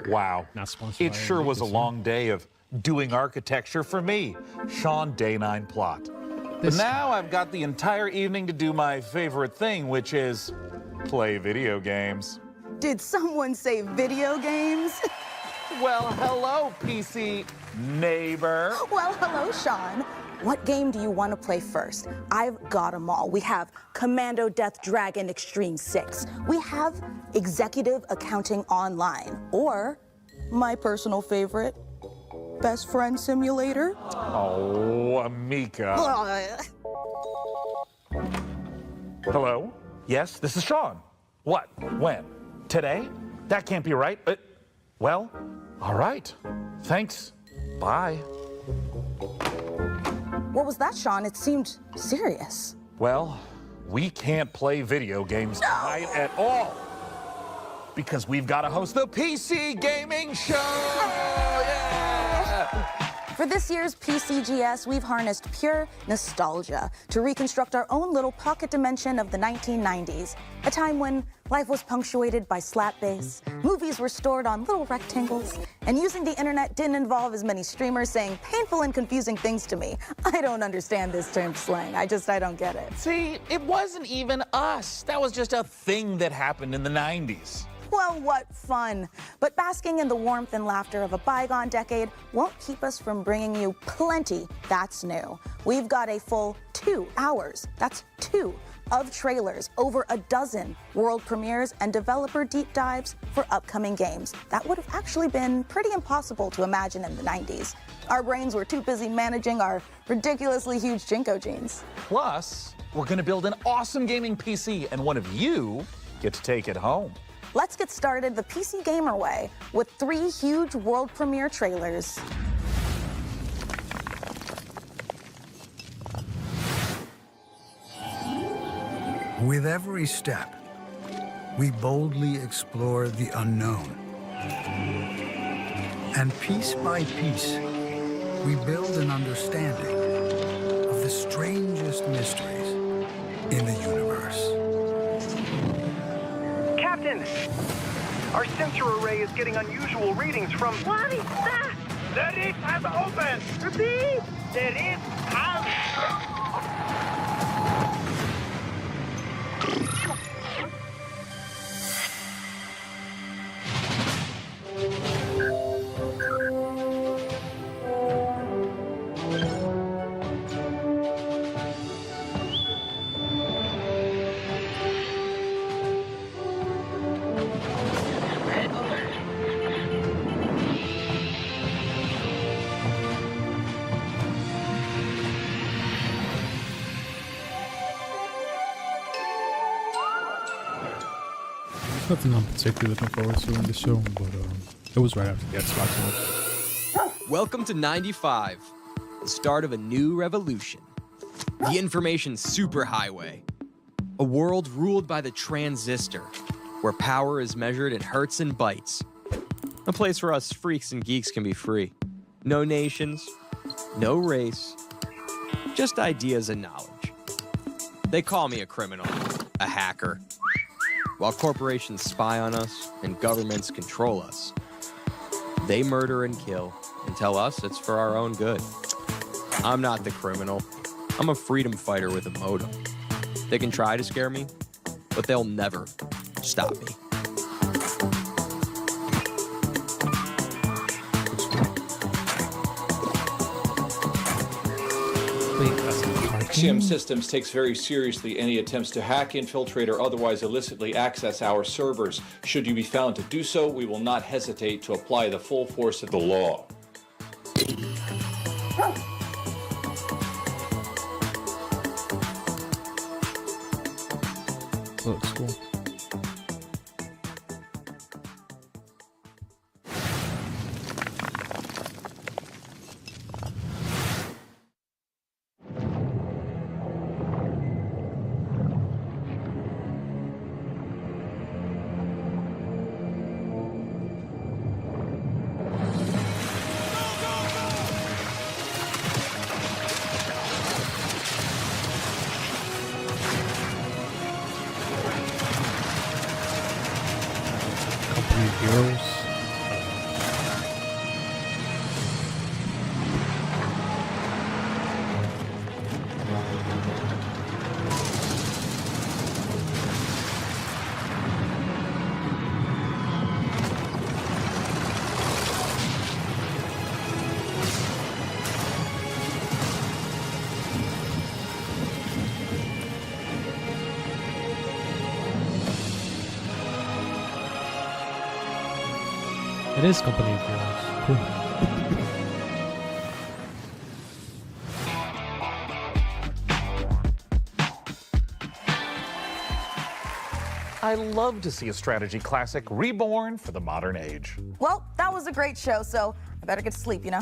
Wow. Not sponsored It by sure was a Lucas, long day of doing architecture for me, Sean Day9 Plot. But now I've got the entire evening to do my favorite thing, which is play video games. Did someone say video games? Well, hello, PC neighbor. Well, hello, Sean. What game do you want to play first? I've got them all. We have Commando Death Dragon Extreme 6. We have Executive Accounting Online. Or, my personal favorite, Best Friend Simulator. Oh, Amika. Hello? Yes, this is Sean. What? When? Today? That can't be right. Well, all right. Thanks. Bye. What was that, Sean? It seemed serious. Well, we can't play video games tonight at all. Because we've got to host the PC Gaming Show! Yeah! For this year's PCGS, we've harnessed pure nostalgia to reconstruct our own little pocket dimension of the 1990s, a time when life was punctuated by slap bass, movies were stored on little rectangles, and using the internet didn't involve as many streamers saying painful and confusing things to me. I don't understand this term slang. I don't get it. See, it wasn't even us. That was just a thing that happened in the 90s. Well, what fun. But basking in the warmth and laughter of a bygone decade won't keep us from bringing you plenty that's new. We've got a full 2 hours, that's 2, of trailers, over a dozen world premieres and developer deep dives for upcoming games. That would have actually been pretty impossible to imagine in the 90s. Our brains were too busy managing our ridiculously huge Jinko jeans. Plus, we're going to build an awesome gaming PC, and one of you get to take it home. Let's get started the PC Gamer way with 3 huge world premiere trailers. With every step, we boldly explore the unknown. And piece by piece, we build an understanding of the strangest mysteries in the universe. Captain! Our sensor array is getting unusual readings from... What is that? The reef has opened! Repeat! The reef has... Nothing I'm particularly looking forward to in the show, but it was right after the Xbox launch. Welcome to 95, the start of a new revolution. The information superhighway. A world ruled by the transistor, where power is measured in hertz and bytes. A place where us freaks and geeks can be free. No nations, no race, just ideas and knowledge. They call me a criminal, a hacker. While corporations spy on us and governments control us, they murder and kill and tell us it's for our own good. I'm not the criminal. I'm a freedom fighter with a modem. They can try to scare me, but they'll never stop me. Axiom Systems takes very seriously any attempts to hack, infiltrate, or otherwise illicitly access our servers. Should you be found to do so, we will not hesitate to apply the full force of the law. Looks cool. Heroes. It is Company of Heroes. Cool. I love to see a strategy classic reborn for the modern age. Well, that was a great show, so I better get to sleep, you know?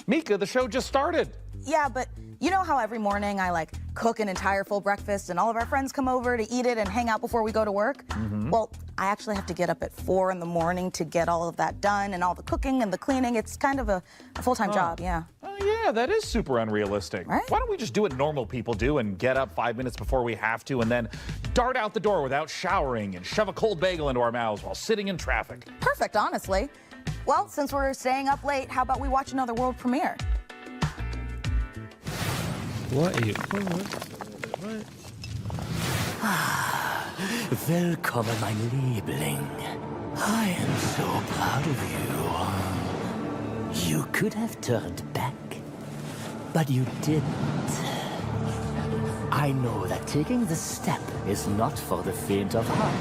Mika, the show just started. Yeah, but you know how every morning I like cook an entire full breakfast and all of our friends come over to eat it and hang out before we go to work? Well, I actually have to get up at 4 in the morning to get all of that done and all the cooking and the cleaning. It's kind of a full-time job, yeah. Oh, yeah, that is super unrealistic. Right? Why don't we just do what normal people do and get up 5 minutes before we have to and then dart out the door without showering and shove a cold bagel into our mouths while sitting in traffic? Perfect, honestly. Well, since we're staying up late, how about we watch another world premiere? What? Willkommen, mein Liebling. I am so proud of you. You could have turned back, but you didn't. I know that taking the step is not for the faint of heart.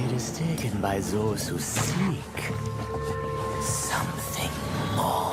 It is taken by those who seek something more.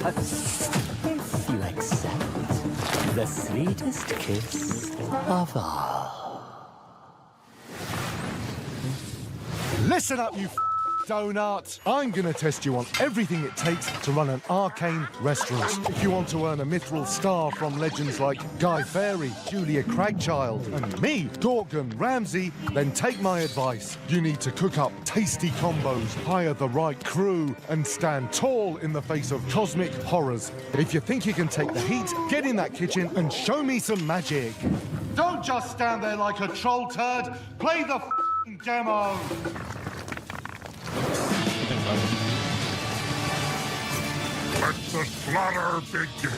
Purpose, if you accept the sweetest kiss of all. Listen up, you donut. I'm gonna test you on everything it takes to run an arcane restaurant. If you want to earn a mithril star from legends like Guy Fawkes, Julia Cragchild, and me, Gorgon Ramsay, then take my advice. You need to cook up tasty combos, hire the right crew, and stand tall in the face of cosmic horrors. If you think you can take the heat, get in that kitchen and show me some magic. Don't just stand there like a troll turd. Play the demo. Let the slaughter begin.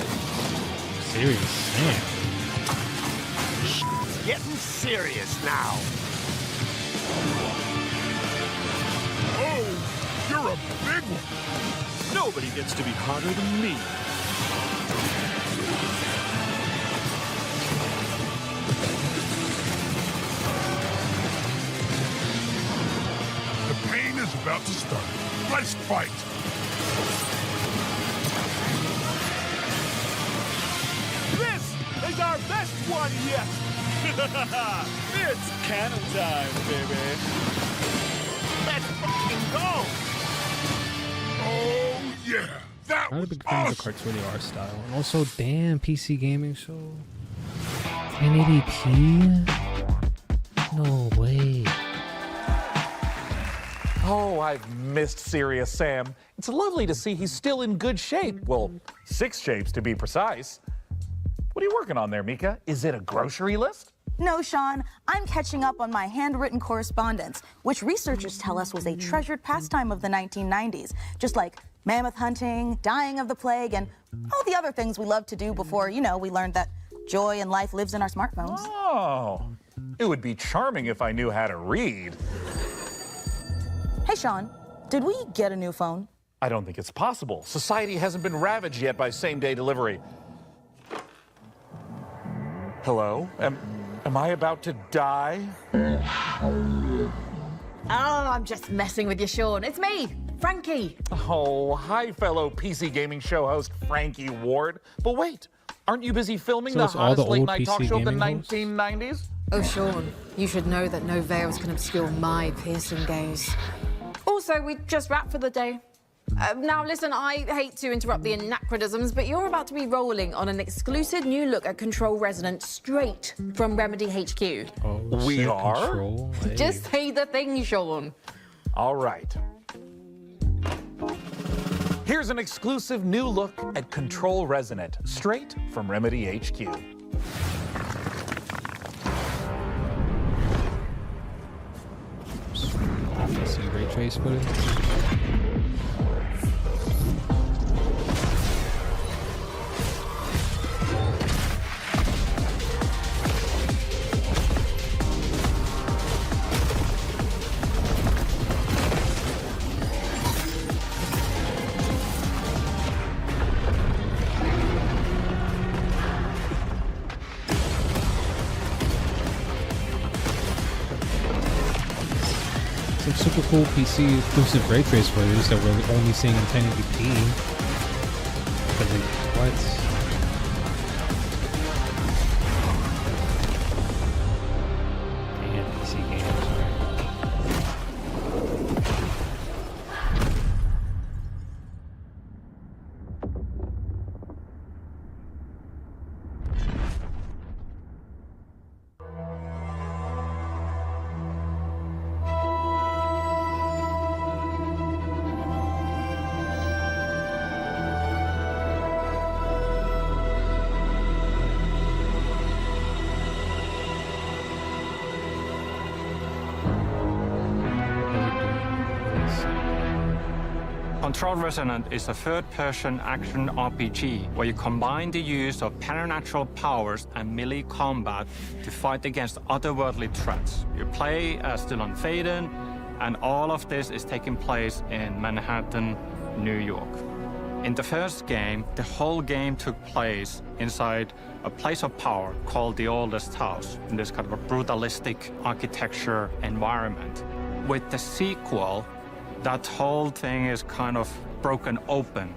Serious, man. Getting serious now. Oh, you're a big one. Nobody gets to be hotter than me. The pain is about to start. Let's fight. This is our best one yet. It's cannon time, baby. Let's fucking go. Oh, yeah. That I'm a was big fan of the awesome. cartoony art style. And also, damn, PC gaming show. 1080p? No way. Oh, I've missed Serious Sam. It's lovely to see he's still in good shape. Well, 6 shapes to be precise. What are you working on there, Mika? Is it a grocery list? No, Sean, I'm catching up on my handwritten correspondence, which researchers tell us was a treasured pastime of the 1990s, just like mammoth hunting, dying of the plague, and all the other things we loved to do before, you know, we learned that joy in life lives in our smartphones. Oh, it would be charming if I knew how to read. Hey, Sean, did we get a new phone? I don't think it's possible. Society hasn't been ravaged yet by same-day delivery. Hello? Am I about to die? Oh, I'm just messing with you, Sean. It's me, Frankie. Oh, hi, fellow PC gaming show host Frankie Ward. But wait, aren't you busy filming So the it's all the hottest late-night old talk PC show of the gaming hosts? 1990s? Oh, Sean, you should know that no veils can obscure my piercing gaze. Also, we just wrapped for the day. Now, listen, I hate to interrupt the anachronisms, but you're about to be rolling on an exclusive new look at Control Resonant straight from Remedy HQ. Oh, We sick are? Control. Hey. Just say the thing, Sean. All right. Here's an exclusive new look at Control Resonant, straight from Remedy HQ. See ray trace footage. some super cool PC exclusive ray trace footage that we're only seeing in 1080p. What? Control Resonant is a third-person action RPG where you combine the use of supernatural powers and melee combat to fight against otherworldly threats. You play as Dylan Faden, and all of this is taking place in Manhattan, New York. In the first game, the whole game took place inside a place of power called the Oldest House, in this kind of a brutalistic architecture environment. With the sequel, that whole thing is kind of broken open.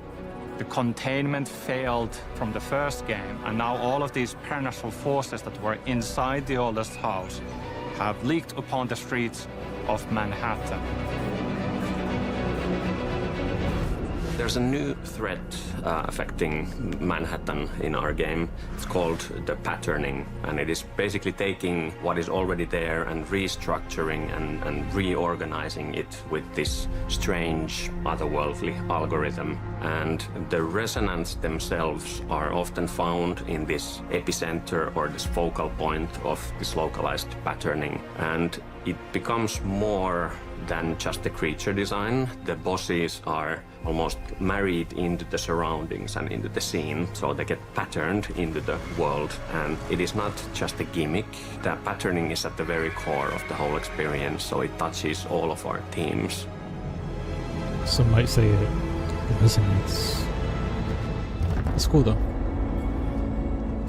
The containment failed from the first game, and now all of these supernatural forces that were inside the Oldest House have leaked upon the streets of Manhattan. There's a new threat affecting Manhattan in our game. It's called the patterning, and it is basically taking what is already there and restructuring and reorganizing it with this strange, otherworldly algorithm. And the resonants themselves are often found in this epicenter or this focal point of this localized patterning. And it becomes more than just the creature design. The bosses are almost married into the surroundings and into the scene, so they get patterned into the world. And it is not just a gimmick. The patterning is at the very core of the whole experience, so it touches all of our themes. Some might say it resonates. It's cool though.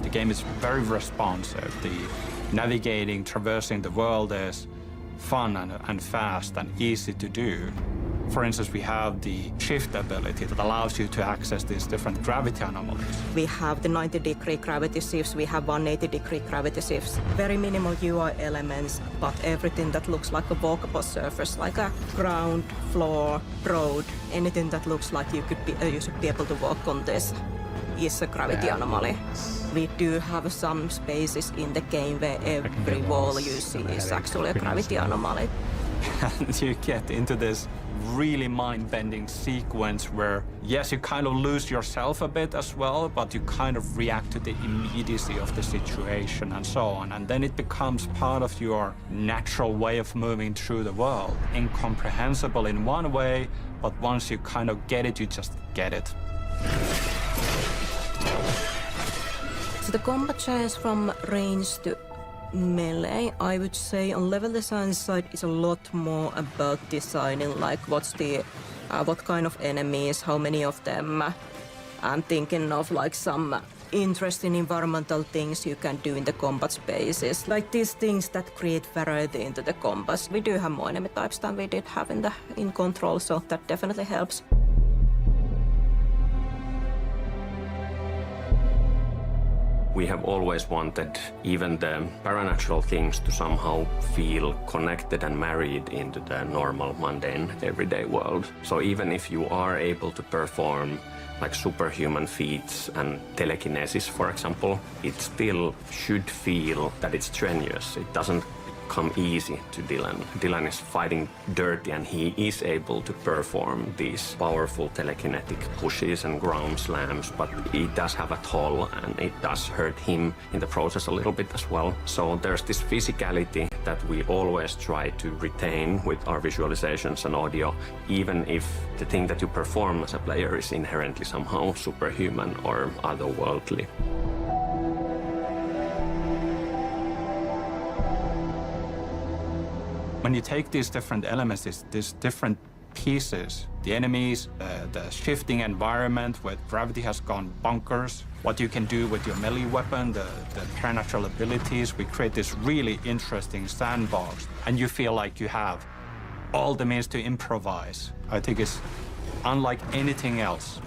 The game is very responsive. The navigating, traversing the world is fun and fast and easy to do. For instance, we have the shift ability that allows you to access these different gravity anomalies. We have the 90-degree gravity shifts, we have 180-degree gravity shifts. Very minimal UI elements, but everything that looks like a walkable surface, like a ground, floor, road, anything that looks like you should be able to walk on this is a gravity anomaly. We do have some spaces in the game where every wall you see is actually a gravity anomaly. And you get into this really mind-bending sequence where, yes, you kind of lose yourself a bit as well, but you kind of react to the immediacy of the situation and so on. And then it becomes part of your natural way of moving through the world. Incomprehensible in one way, but once you kind of get it, you just get it. So the combat change from range to melee, I would say on level design side is a lot more about designing like what's the what kind of enemies, how many of them. I'm thinking of like some interesting environmental things you can do in the combat spaces, like these things that create variety into the combats. We do have more enemy types than we did have in Control, so that definitely helps. We have always wanted even the paranatural things to somehow feel connected and married into the normal, mundane, everyday world. So even if you are able to perform like superhuman feats and telekinesis, for example, it still should feel that it's strenuous. It doesn't come easy to Dylan. Dylan is fighting dirty, and he is able to perform these powerful telekinetic pushes and ground slams, but it does have a toll, and it does hurt him in the process a little bit as well. So there's this physicality that we always try to retain with our visualizations and audio, even if the thing that you perform as a player is inherently somehow superhuman or otherworldly. When you take these different elements, these different pieces, the enemies, the shifting environment where gravity has gone bonkers, what you can do with your melee weapon, the supernatural abilities, we create this really interesting sandbox, and you feel like you have all the means to improvise. I think it's unlike anything else.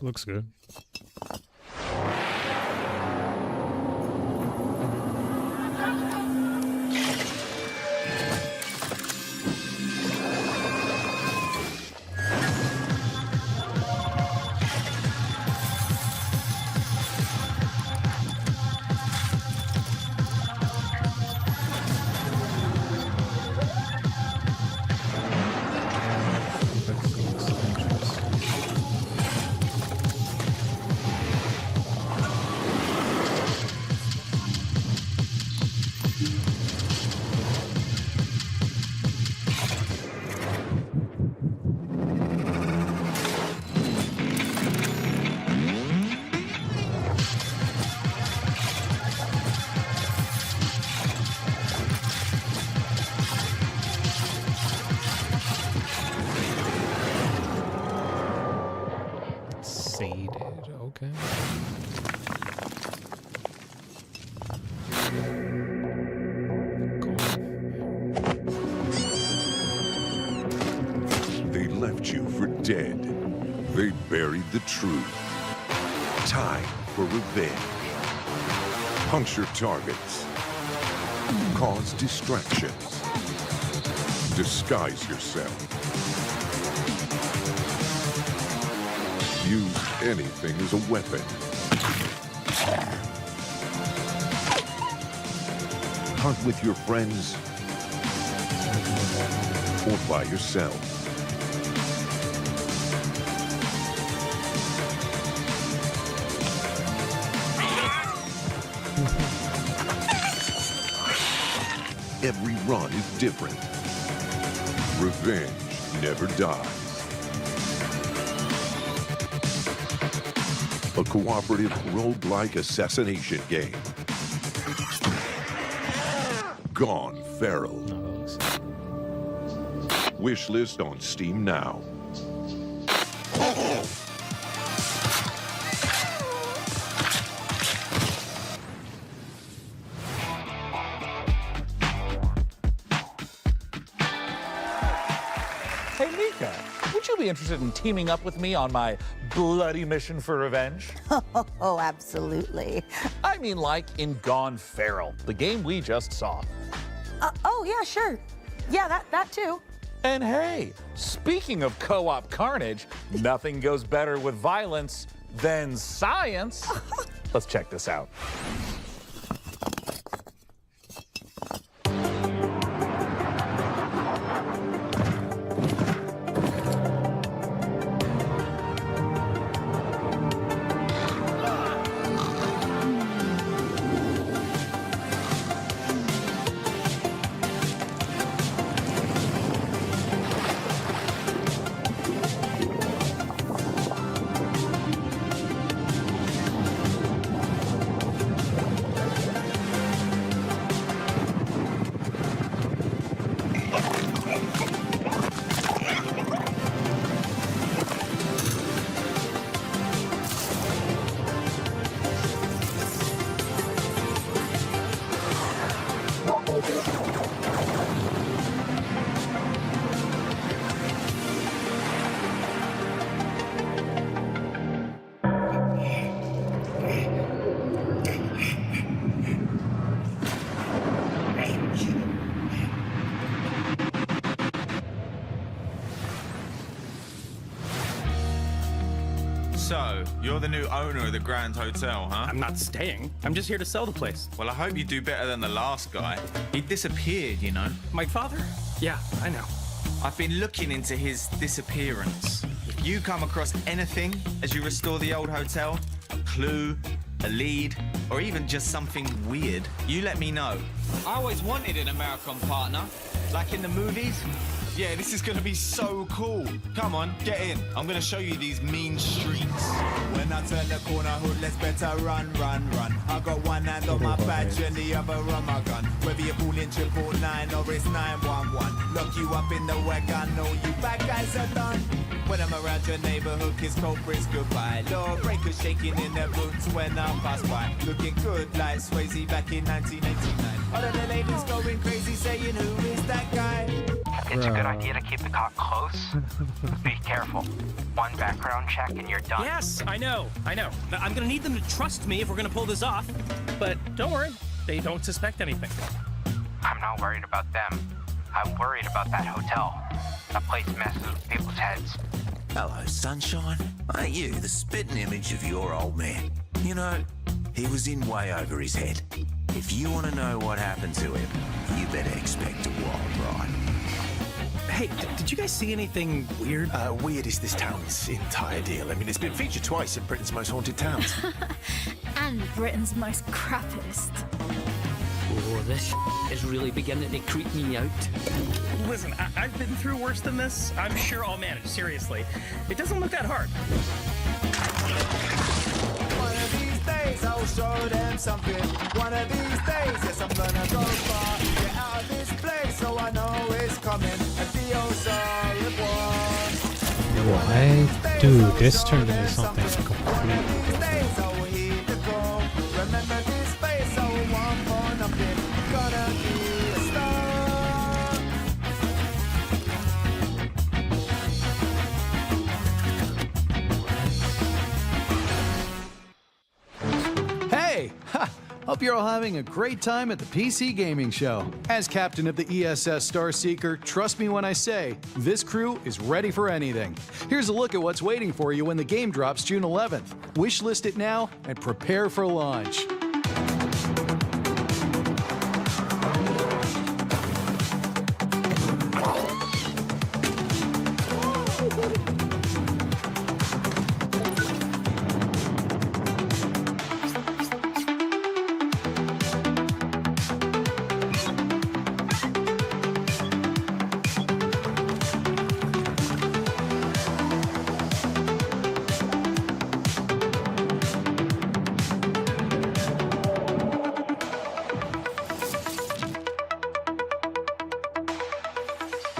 Looks good. Okay. They left you for dead. They buried the truth. Time for revenge. Puncture targets. Cause distractions. Disguise yourself. Use anything as a weapon. Hunt with your friends or by yourself. Every run is different. Revenge never dies. A cooperative roguelike assassination game. Gone Feral. Wishlist on Steam now. Hey, Mika, would you be interested in teaming up with me on my bloody mission for revenge? Oh, absolutely. I mean, like in Gone Feral, the game we just saw. Oh, yeah, sure. Yeah, that too. And hey, speaking of co-op carnage, nothing goes better with violence than science. Let's check this out. So, you're the new owner of the Grand Hotel, huh? I'm not staying. I'm just here to sell the place. Well, I hope you do better than the last guy. He disappeared, you know. My father? Yeah, I know. I've been looking into his disappearance. If you come across anything as you restore the old hotel, a clue, a lead, or even just something weird, you let me know. I always wanted an American partner, like in the movies. Yeah, this is gonna be so cool. Come on, get in. I'm gonna show you these mean streets. When I turn the corner, hood, let's better run. I got one hand on my badge and the other on my gun. Whether you're calling 999 or it's 911, lock you up in the wagon, know you bad guys are done. When I'm around your neighborhood, kiss culprits goodbye. Lawbreakers shaking in their boots when I pass by. Looking good like Swayze back in 1989. All of the ladies going crazy saying, who is that guy? It's a good idea to keep the cop close. Be careful. One background check and you're done. Yes, I know. I'm gonna need them to trust me if we're gonna pull this off. But don't worry, they don't suspect anything. I'm not worried about them. I'm worried about that hotel. That place messes with people's heads. Hello, sunshine. Ain't you the spitting image of your old man? You know, he was in way over his head. If you want to know what happened to him, you better expect a wild ride. Hey, did you guys see anything weird? Weird is this town's entire deal. I mean, it's been featured twice in Britain's Most Haunted Towns. And Britain's most crappiest. Oh, this is really beginning to creep me out. Listen, I've been through worse than this. I'm sure I'll manage, seriously. It doesn't look that hard. One of these days I'll show them something. One of these days, yes, I'm gonna go far. Get out of this place so I know it's coming. What? Dude, this turned into something completely different. Remember this place, so one for nothing. Gonna be a star. Hey! Ha! Hope you're all having a great time at the PC Gaming Show. As captain of the ESS Starseeker, trust me when I say, this crew is ready for anything. Here's a look at what's waiting for you when the game drops June 11th. Wishlist it now and prepare for launch.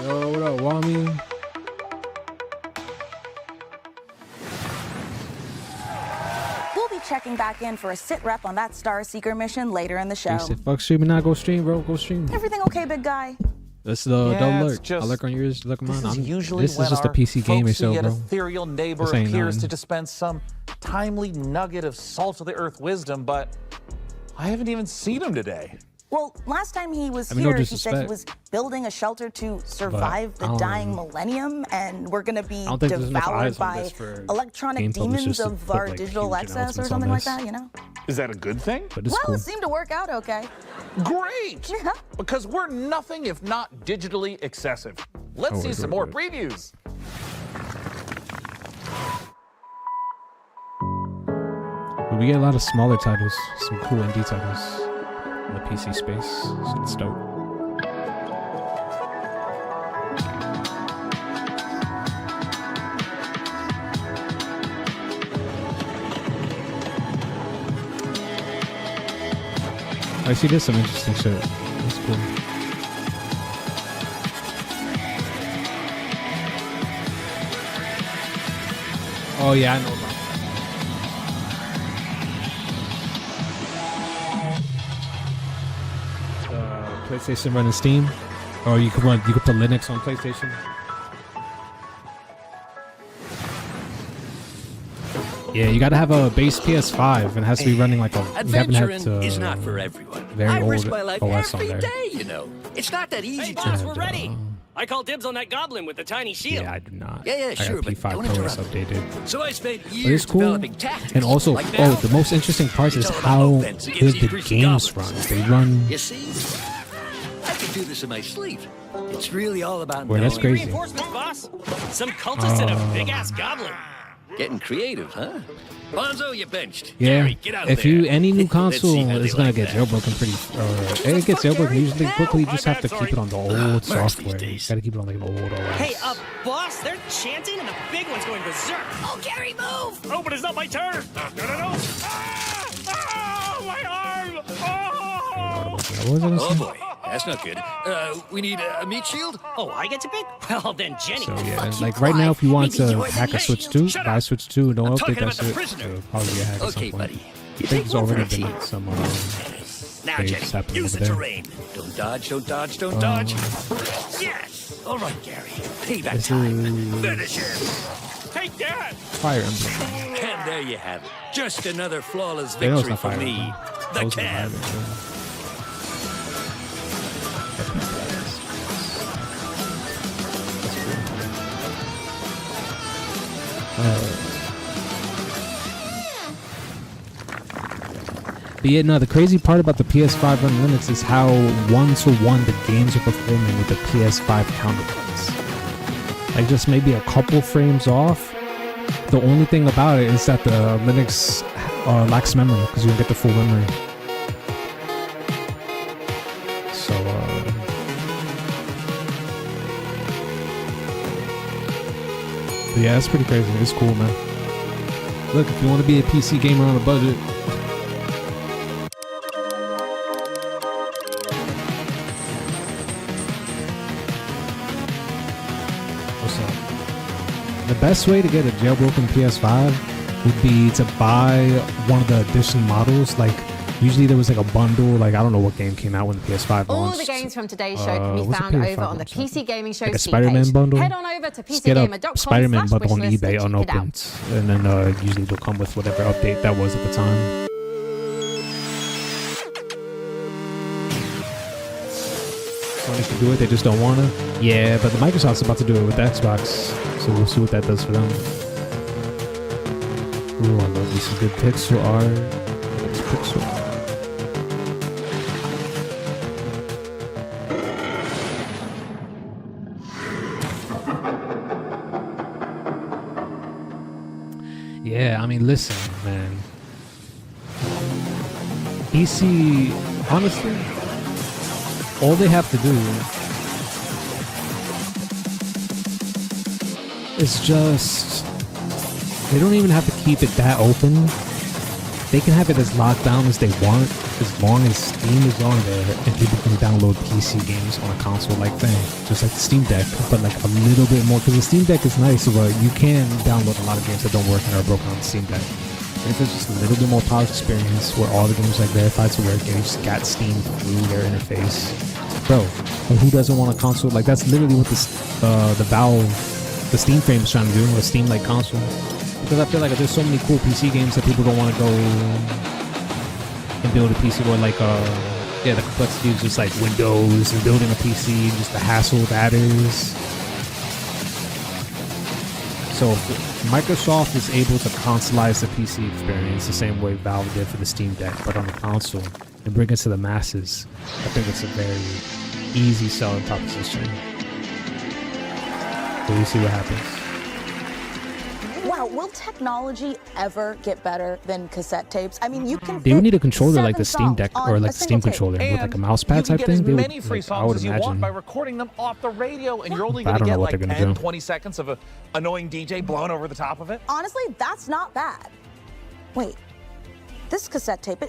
Yo, what up, Wami? We'll be checking back in for a sit rep on that Starseeker mission later in the show. He said, fuck streaming now, go stream, bro, go stream. Everything okay, big guy? That's the Yeah, don't it's lurk. just- I lurk on yours, look on mine. This is usually This is when just a our PC gaming folksy show, yet bro. ethereal neighbor This ain't appears to nothing. dispense some timely nugget of salt of the earth wisdom, but I haven't even seen him today. Well, last time he was I mean, no here, he said he disrespect. was building a shelter to survive But I the don't- dying millennium, and we're going to be I don't think there's enough devoured eyes on by this for electronic game publishers demons to of put, our like, digital huge excess or announcements on something like this. that, you know? Is that a good thing? But it's Well, cool. it seemed to work out okay. Great! Because we're nothing if not digitally excessive. Let's Oh, see wait, some wait, more wait. previews. But we get a lot of smaller titles, some cool indie titles in the PC space. So it's dope. I see there's some interesting shit. That's cool. Oh yeah, I know about that. PlayStation running Steam, or you could put Linux on PlayStation. Yeah, you gotta have a base PS5 and it has to be running like a. You haven't had Adventuring is not for everyone. very I risk old my life OS on every there. day, you know. It's not that easy. Hey, boss, we're ready. I call dibs on that goblin with the tiny shield. Yeah, I do not. Yeah, I sure, got but P5 don't Pro is interrupt. updated. So I spent But years it's cool. developing tactics. And also, like now, the most interesting part is it's all about how offense against good these the greasy games goblins. run. They run. You see, I could do this in my sleep. It's really all about Boy, that's knowing. crazy. Reinforcements, boss. Some cultists and a big ass goblin. Getting creative, huh? Bonzo, you benched. Yeah, Gary, get out of if there. you any new Let's console see how is they gonna like get that. jailbroken pretty. It gets jailbroken usually quickly. You just have to keep it on the old software. You gotta keep it on like an old OS. Hey, boss, they're chanting and the big one's going berserk. Oh, Gary, move! Oh, but it's not my turn. No. Ah! Oh, my arm! Oh! What was I gonna Oh say? boy, that's not good. We need a meat shield? Oh, I get to pick? Well, then Jenny. So yeah, and like right now, if you want to hack a Switch 2, buy Switch 2, don't update that shit. It'll probably be a hack at some point. buddy. I think there's already been some Now, things Jenny, happening use over the there. terrain. Don't dodge, don't dodge, don't dodge. Yes! All right, Gary. Payback This time. is Finish him. Take that! Fire Emblem. And there you have it. Just another flawless They know it's victory not for Fire me. Emblem. The That was Fire Cam. Emblem. But yeah, no, the crazy part about the PS5 on Linux is how one-to-one the games are performing with the PS5 counterparts. Like just maybe a couple frames off. The only thing about it is that the Linux lacks memory because you don't get the full memory. So, but yeah, it's pretty crazy. It's cool, man. Look, if you want to be a PC gamer on a budget, what's up? The best way to get a jailbroken PS5 would be to buy one of the edition models. Like, usually there was like a bundle. Like, I don't know what game came out when the PS5 All launched. the games from today's show can be what's the found PS5 over on the launch? PC Gaming Show Like a Steam Spider-Man page. bundle? Head on over to Just get a PCGamer.com Spider-Man bundle on /wishlist eBay and check it out. unopened, and then usually they'll come with whatever update that was at the time. Sony can do it, they just don't want to. Yeah, but the Microsoft's about to do it with the Xbox, so we'll see what that does for them. Ooh, I love me some good pixel art. It's pixel art. Yeah, I mean, listen, man. PC, honestly, all they have to do is just, they don't even have to keep it that open. They can have it as locked down as they want, as long as Steam is on there and people can download PC games on a console-like thing, just like the Steam Deck, but like a little bit more, because the Steam Deck is nice, but you can download a lot of games that don't work and are broken on the Steam Deck. And if it's just a little bit more polished experience where all the games are like verified to work and you just got Steam through their interface, bro, and who doesn't want a console? Like, that's literally what the Valve, the Steam frame is trying to do, a Steam-like console. Because I feel like there's so many cool PC games that people don't want to go and build a PC where, like, yeah, the complexity is just like Windows and building a PC, just the hassle that is. So if Microsoft is able to consoleize the PC experience the same way Valve did for the Steam Deck, but on a console, and bring it to the masses, I think it's a very easy selling proposition. So we'll see what happens. Wow, will technology ever get better than cassette tapes? I mean, you can. They would need a fit controller like 7 the Steam Deck songs or on like a the Steam single tape. controller with like a mouse You pad can type get thing. as They would, many free like, I would songs as you want imagine. by recording them off the radio, and you're only I going to don't know get what like they're gonna 10, do. 20 seconds of an annoying DJ blowing over the top of it. Honestly, that's not bad. Wait, this cassette tape,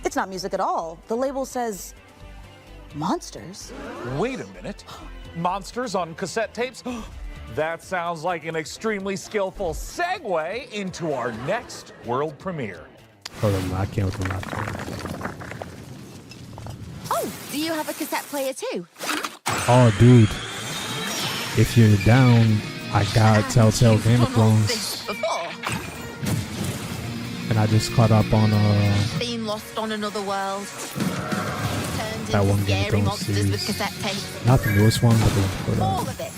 it's not music at all. The label says monsters. Wait a minute. Monsters on cassette tapes? That sounds like an extremely skillful segue into our next world premiere. Hold on, I can't with the laptop. Oh, do you have a cassette player too? Oh, dude. If you're down, I got Telltale Game of Thrones. Before, And I just caught up on been lost on another world. Turned that into one Game of scary Thrones monsters with series. cassette tape. Not the newest one, but the one before that. All of it.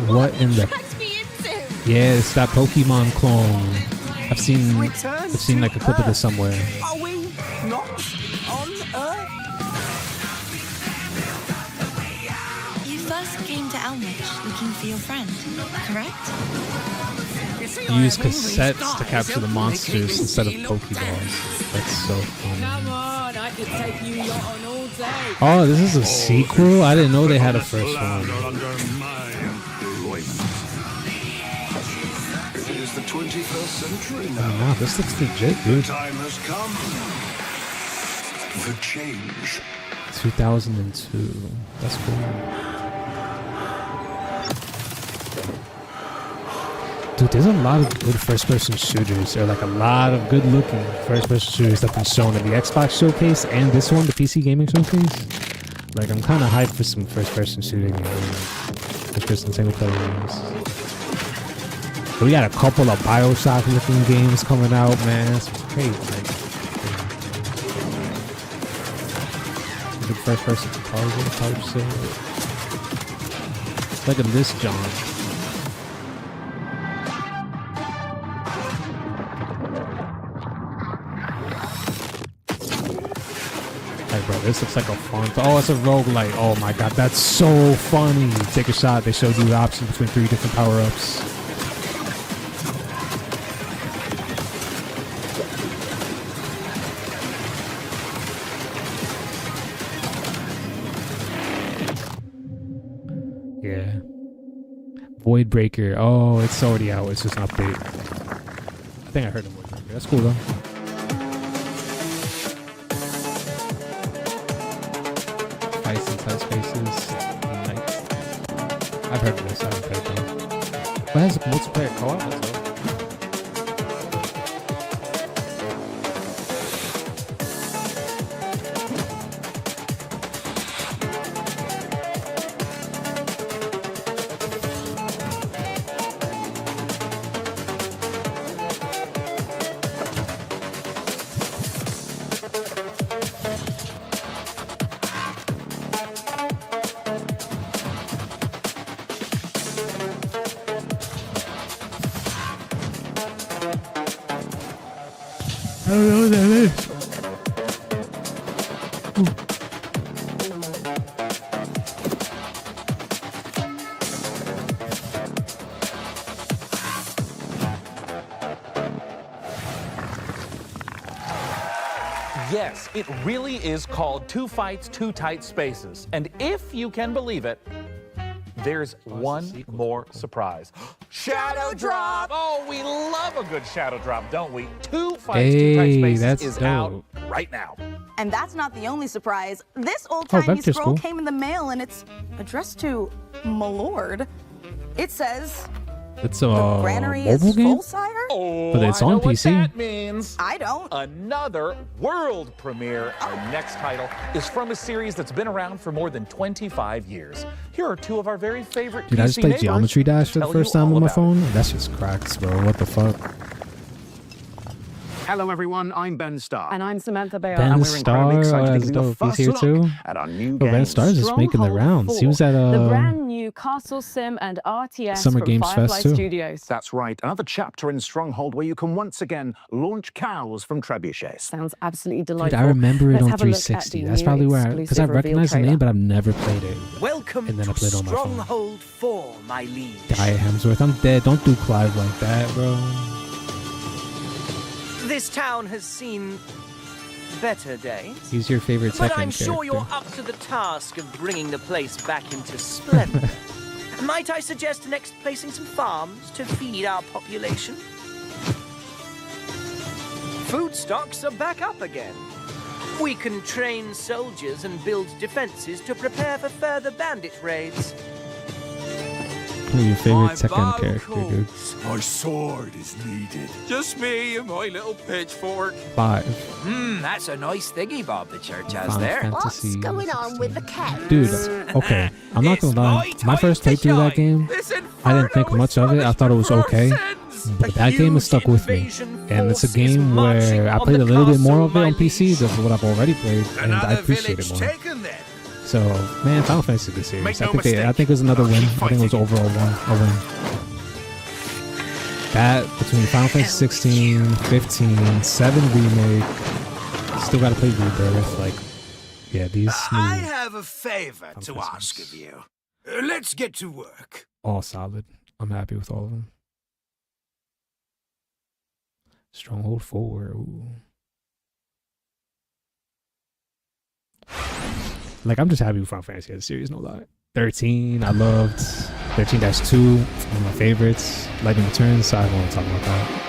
What in the? Dragged me into. Yeah, it's that Pokemon clone. I've seen like a clip of this somewhere. Are we not on Earth? You first came to Elmwich looking for your your friend, correct? Use cassettes to capture the monsters instead of Pokeballs. That's so funny. Come on, I could take you yachting all day. Oh, this is a sequel? I didn't know they had a first one. It is the 21st century Oh, now. wow, this looks legit, dude. The time has come for change. 2002. That's cool. Dude, there's a lot of good first-person shooters, or like a lot of good-looking first-person shooters that have been shown in the Xbox showcase and this one, the PC gaming showcase. Like, I'm kind of hyped for some first-person shooting, first-person single-player games. We got a couple of Bioshock-looking games coming out, man. That's great. Like, good first-person puzzle type shit. Look at this, John. Bro, this looks like a fun. Oh, it's a roguelite. Oh my god, that's so funny. Take a shot. They showed you the option between 3 different power-ups. Yeah. Void Breaker. Oh, it's already out. It's just an update. I think I heard of Void Breaker. That's cool though. Spaces. I've heard of this. I haven't played though. But it has a multiplayer co-op as well. I don't know what that is. Yes, it really is called Two Fights, Two Tight Spaces. And if you can believe it, there's one more surprise. Shadow Drop! Oh, we love a good Shadow Drop, don't we? Two Fights, Two Tight Spaces is out right now. And that's not the only surprise. This old-timey Vector's scroll cool. came in the mail, and it's addressed to Malord. It says, It's a "The granary mobile is game, full, sire?" Oh, but it's I know on PC. What that means. I don't. Another world premiere. Our next title is from a series that's been around for more than 25 years. Here are two of our very favorite Dude, I just PC played neighbors Geometry Dash for to the tell first you time all on my about phone. That shit's cracks, bro. What the fuck? Hello, everyone. I'm Ben Starr. And I'm Samantha Bayer. Ben and we're incredibly Starr, excited to that's give you a dope. He's first here look too. at our new Oh, Ben game. Starr's just making the rounds. He was at the brand new Castle Sim and RTS Summer from Games Firefly Fest, too. Studios. That's right. Another chapter in Stronghold where you can once again launch cows from trebuchets. Sounds absolutely Dude, delightful. I remember it Let's on have a look at 360. the That's new probably where, because I exclusive reveal recognize the trailer. name, but I've never played it. Welcome And then I to played on my phone. Stronghold 4, my liege. Die Hemsworth. I'm dead. Don't do Clive like that, bro. This town has seen better days. He's your favorite But second I'm sure character. you're up to the task of bringing the place back into splendor. Might I suggest next placing some farms to feed our population? Food stocks are back up again. We can train soldiers and build defenses to prepare for further bandit raids. Who's your favorite second character, dude? My sword is needed. Just me and my little pitchfork. 5. That's a nice thingy bob the church has Final there. Fantasy. on with the cat? Dude, okay. I'm not gonna lie. My first playthrough of that game, I didn't think much of it. I thought it was okay. But that game has stuck with me. And it's a game where I played a little bit more of it on PC than what I've already played, and I appreciate it more. So, man, Final Fantasy is a good series. Make I no think mistake, I think it was another I'll win. keep I think it was fighting. overall a win. That between Final Fantasy 16, 15, 7 remake. Still gotta play Rebirth. Like, yeah, these. I have a favor to ask of you. Let's get to work. All solid. I'm happy with all of them. Stronghold 4. Ooh. Like, I'm just happy with Final Fantasy as a series, no lie. 13, I loved. 13-2, one of my favorites. Lightning Returns, so I don't want to talk about that.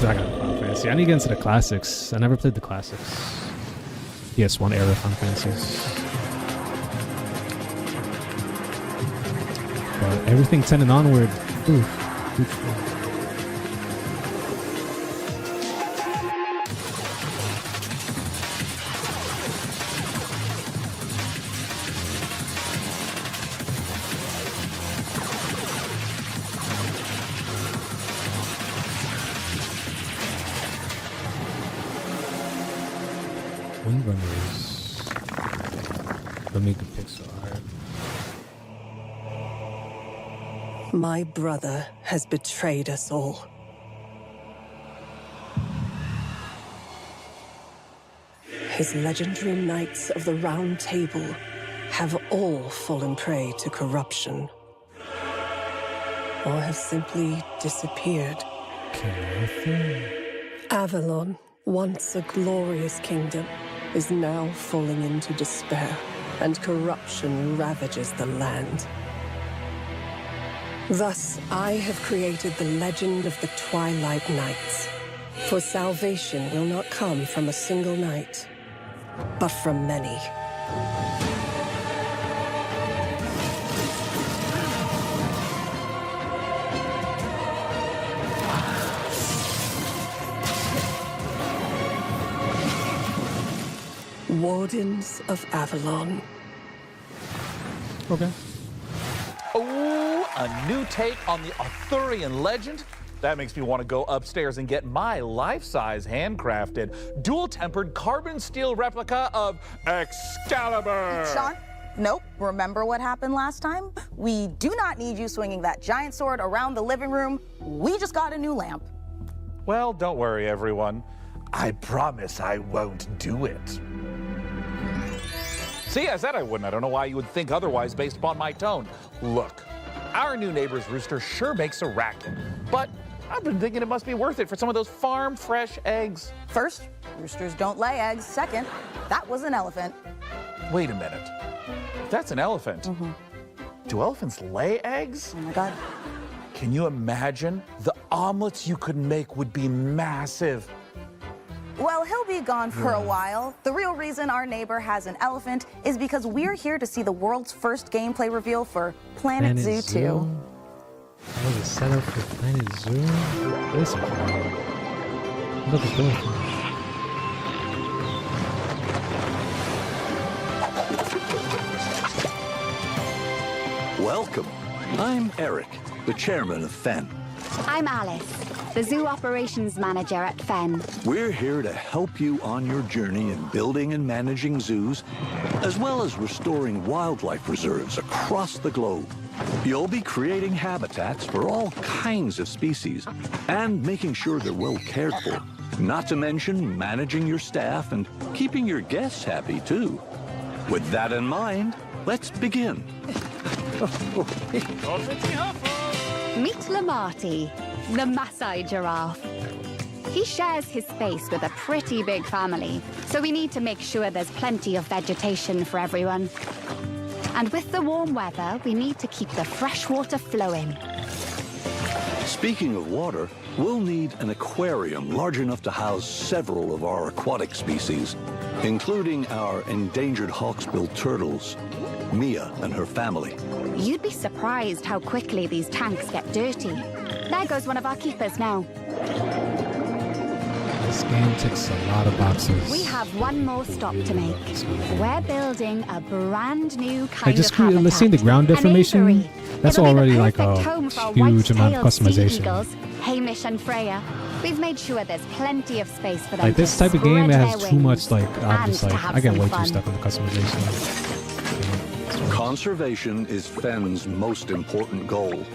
I got Final Fantasy. I need to get into the classics. I never played the classics. PS1 era Final Fantasies. But everything 10 and onward. Ooh. Windrunners. Let me get pixel art. My brother has betrayed us all. His legendary Knights of the Round Table have all fallen prey to corruption, or have simply disappeared. Avalon, once a glorious kingdom, is now falling into despair, and corruption ravages the land. Thus, I have created the legend of the Twilight Knights. For salvation will not come from a single knight, but from many. Wardens of Avalon. Okay. Oh, a new take on the Arthurian legend? That makes me want to go upstairs and get my life-size handcrafted, dual-tempered carbon steel replica of Excalibur. Sean? Nope. Remember what happened last time? We do not need you swinging that giant sword around the living room. We just got a new lamp. Well, don't worry, everyone. I promise I won't do it. See, I said I wouldn't. I don't know why you would think otherwise based upon my tone. Look, our new neighbor's rooster sure makes a racket, but I've been thinking it must be worth it for some of those farm-fresh eggs. First, roosters don't lay eggs. Second, that was an elephant. Wait a minute. That's an elephant. Do elephants lay eggs? Oh my God. Can you imagine? The omelets you could make would be massive. Well, he'll be gone for a while. The real reason our neighbor has an elephant is because we're here to see the world's first gameplay reveal for Planet Zoo 2. That was a setup for Planet Zoo? Listen, look at this. Welcome. I'm Eric, the chairman of Fen. I'm Alice, the Zoo Operations Manager at Fen. We're here to help you on your journey in building and managing zoos, as well as restoring wildlife reserves across the globe. You'll be creating habitats for all kinds of species and making sure they're well cared for. Not to mention managing your staff and keeping your guests happy, too. With that in mind, let's begin. Meet Lamarty, the Maasai giraffe. He shares his space with a pretty big family, so we need to make sure there's plenty of vegetation for everyone. And with the warm weather, we need to keep the fresh water flowing. Speaking of water, we'll need an aquarium large enough to house several of our aquatic species, including our endangered hawksbill turtles, Mia and her family. You'd be surprised how quickly these tanks get dirty. There goes one of our keepers now. This game ticks a lot of boxes. We have one more stop to make. We're building a brand new kind I just of habitat. let's see the ground deformation. An That's It'll already be the like a perfect home for huge amount of white-tailed sea customization. eagles, Hamish and Freya. We've made sure there's plenty of space for them Like this to type of game, it spread has their too wings much like I'm and just to like have I get some way fun. too stuck on the customization. Conservation is Fenn's most important goal.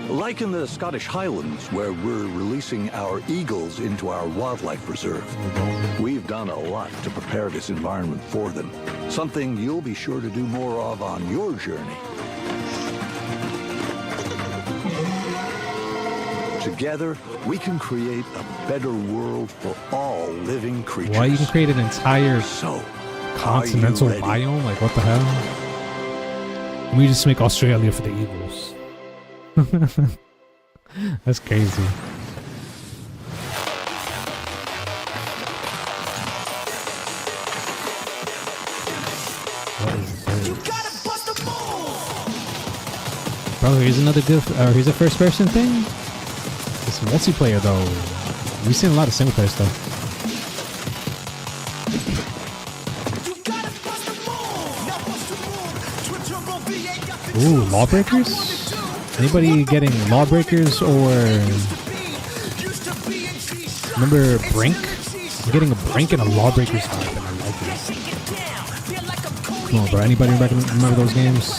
Like in the Scottish Highlands, where we're releasing our eagles into our wildlife reserve. We've done a lot to prepare this environment for them, something you'll be sure to do more of on your journey. Together, we can create a better world for all living creatures. Why you can create an entire continental ready? biome? Like, what the hell? We just make Australia for the eagles. That's crazy. What is this? Bro, here's another good. Here's a first-person thing. It's multiplayer though. We've seen a lot of single-player stuff. Ooh, Lawbreakers? Anybody getting Lawbreakers or... Remember Brink? I'm getting a Brink and a Lawbreakers vibe and I like it. Come on, bro. Anybody remember those games?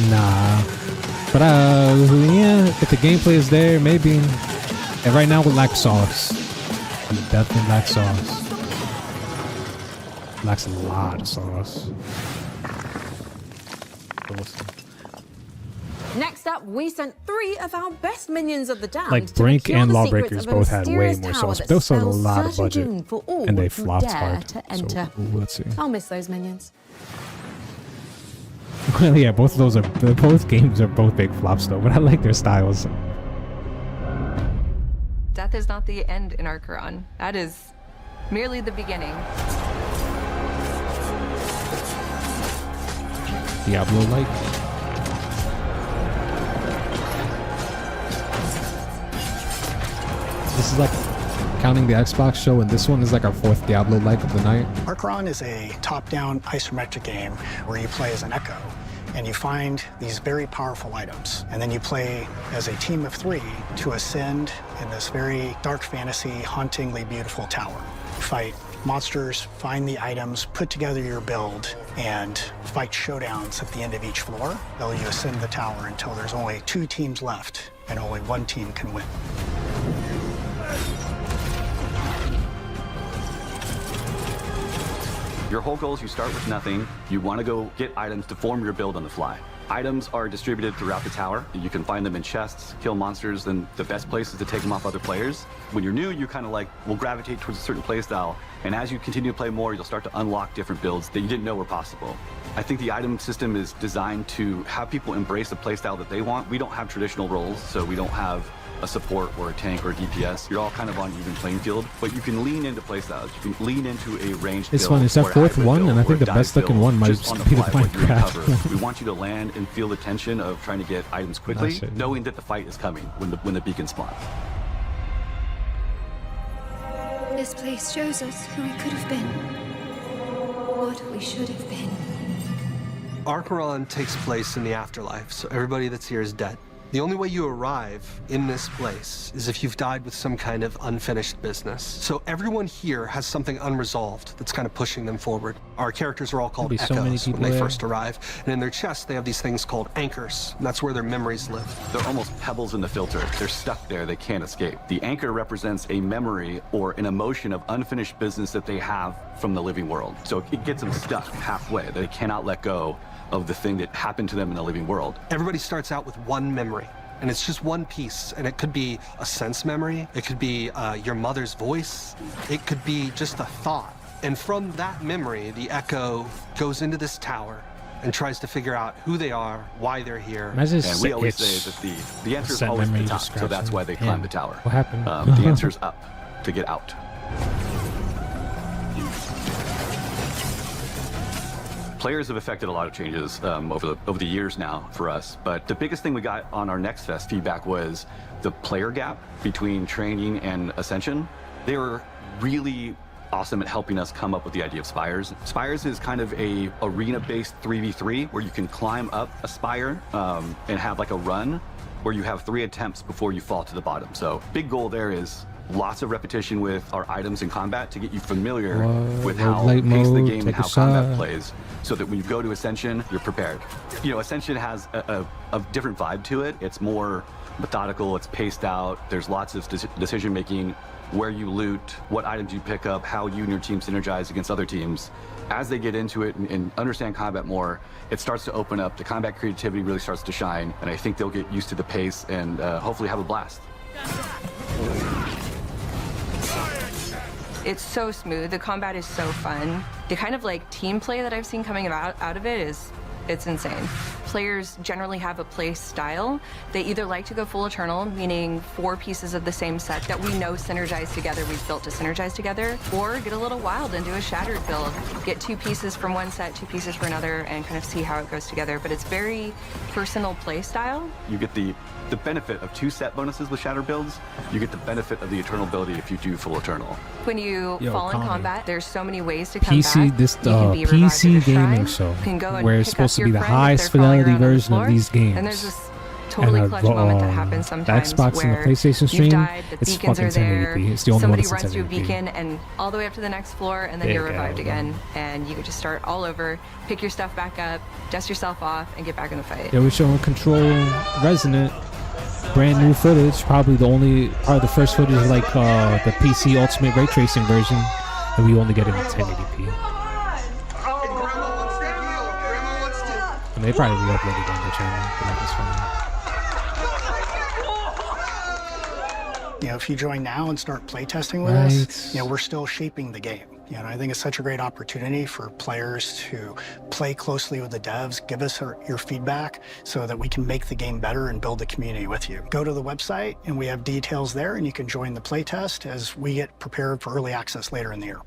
Nah. But yeah, if the gameplay is there, maybe. And right now we lack sauce. We definitely lack sauce. Lacks a lot of sauce. Next up, we sent 3 of our best minions of the damned. Like to Brink procure and the Lawbreakers secrets of a both had way mysterious more tower sauce. that They also had a spells lot of certain budget. doom for all And they who flopped dare hard. to enter. So, ooh, let's see. I'll miss those minions. Well, yeah, both of those are both games are both big flops though, but I like their styles. Death is not the end in our Quran. That is merely the beginning. Diablo-like. This is like counting the Xbox show, and this one is like our 4th Diablo-like of the night. Archeron is a top-down isometric game where you play as an Echo, and you find these very powerful items. And then you play as a team of 3 to ascend in this very dark fantasy, hauntingly beautiful tower. Fight monsters, find the items, put together your build, and fight showdowns at the end of each floor. While you ascend the tower until there's only 2 teams left, and only 1 team can win. Your whole goal is you start with nothing. You want to go get items to form your build on the fly. Items are distributed throughout the tower. You can find them in chests, kill monsters, then the best place is to take them off other players. When you're new, you kind of like will gravitate towards a certain play style, and as you continue to play more, you'll start to unlock different builds that you didn't know were possible. I think the item system is designed to have people embrace the play style that they want. We don't have traditional roles, so we don't have a support or a tank or a DPS. You're all kind of on even playing field, but you can lean into playstyles. You can lean into a ranged It's build fun. It's our or a 4th hybrid one, build and I or think a the best dive looking build one might just on just the be the fly what you Minecraft recover. one. We want you to land and feel the tension of trying to get items quickly, That's it. knowing that the fight is coming when the beacon spawns. This place shows us who we could have been, what we should have been. Archeron takes place in the afterlife, so everybody that's here is dead. The only way you arrive in this place is if you've died with some kind of unfinished business. So everyone here has something unresolved that's kind of pushing them forward. Our characters are all called There'll be so many Echoes when people they there. first arrive, and in their chests they have these things called anchors, and that's where their memories live. They're almost pebbles in the filter. They're stuck there. They can't escape. The anchor represents a memory or an emotion of unfinished business that they have from the living world. So it gets them stuck halfway. They cannot let go of the thing that happened to them in the living world. Everybody starts out with one memory, and it's just one piece, and it could be a sense memory, it could be your mother's voice, it could be just a thought. And from that memory, the Echo goes into this tower and tries to figure out who they are, why they're here. Imagine And we always it's say that the answer is set always at memory the top, just so scratch that's them. why they Damn. climb the tower. What happened? The answer's up to get out. Players have affected a lot of changes over the years now for us, but the biggest thing we got on our Next Fest feedback was the player gap between training and Ascension. They were really awesome at helping us come up with the idea of Spires. Spires is kind of a arena-based 3v3 where you can climb up a spire and have like a run where you have 3 attempts before you fall to the bottom. So big goal there is lots of repetition with our items in combat to get you familiar with Roguelite how pace the mode, game and take a how combat shot. plays, so that when you go to Ascension, you're prepared. You know, Ascension has a different vibe to it. It's more methodical, it's paced out, there's lots of decision making, where you loot, what items you pick up, how you and your team synergize against other teams. As they get into it and understand combat more, it starts to open up, the combat creativity really starts to shine, and I think they'll get used to the pace and hopefully have a blast. It's so smooth, the combat is so fun. The kind of like team play that I've seen coming out of it it's insane. Players generally have a play style. They either like to go full Eternal, meaning 4 pieces of the same set that we know synergize together, we've built to synergize together, or get a little wild and do a Shattered build. Get 2 pieces from one set, 2 pieces for another, and kind of see how it goes together. But it's very personal play style. You get the benefit of 2 set bonuses with Shatter builds. You get the benefit of the Eternal ability if you do full Eternal. When you fall in Connie. combat, there's so many ways to come PC, back. this You can be revived PC at a gaming shrine. show, You can go and where it's pick up supposed to your be the friend if highest they're falling fidelity around on the version of floor. these games. And there's this totally clutch moment that happens sometimes the Xbox where and the PlayStation stream, you've died, the it's beacons fucking are there, 1080p. It's the only somebody one that's runs to a 1080p. beacon and all the way up to the next floor, and then There you're you go. revived again, and you can just start all over, pick your stuff back up, dust yourself off, and get back in the fight. They were showing Control Resonant, brand new footage, probably the first footage of like the PC Ultimate Ray Tracing version, and we only get it in 1080p. And they probably re-uploaded it on their channel, but that was fine. You know, if you join now and start playtesting with Right. us, you know, we're still shaping the game. You know, I think it's such a great opportunity for players to play closely with the devs, give us your feedback so that we can make the game better and build a community with you. Go to the website and we have details there, and you can join the playtest as we get prepared for early access later in the year.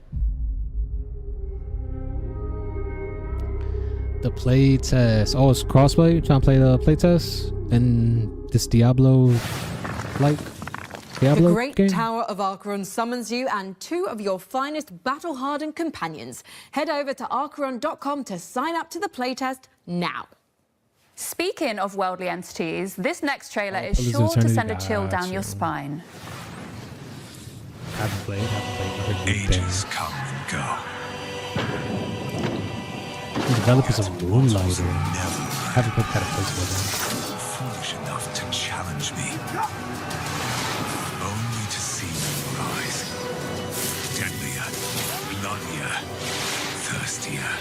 The playtest. Oh, it's crossplay? Trying to play the playtest? And this Diablo-like Diablo The Great game? Tower of Acheron summons you and 2 of your finest battle-hardened companions. Head over to Acheron.com to sign up to the playtest now. Speaking of worldly entities, this next trailer is Pillars of sure to Eternity, send a chill down your gotcha. spine. Haven't played. Ages come and go. The developers of Moonlighter. Haven't played Cataclysm. Foolish enough to challenge me. Only to see me rise. Deadlier, bloodier, thirstier.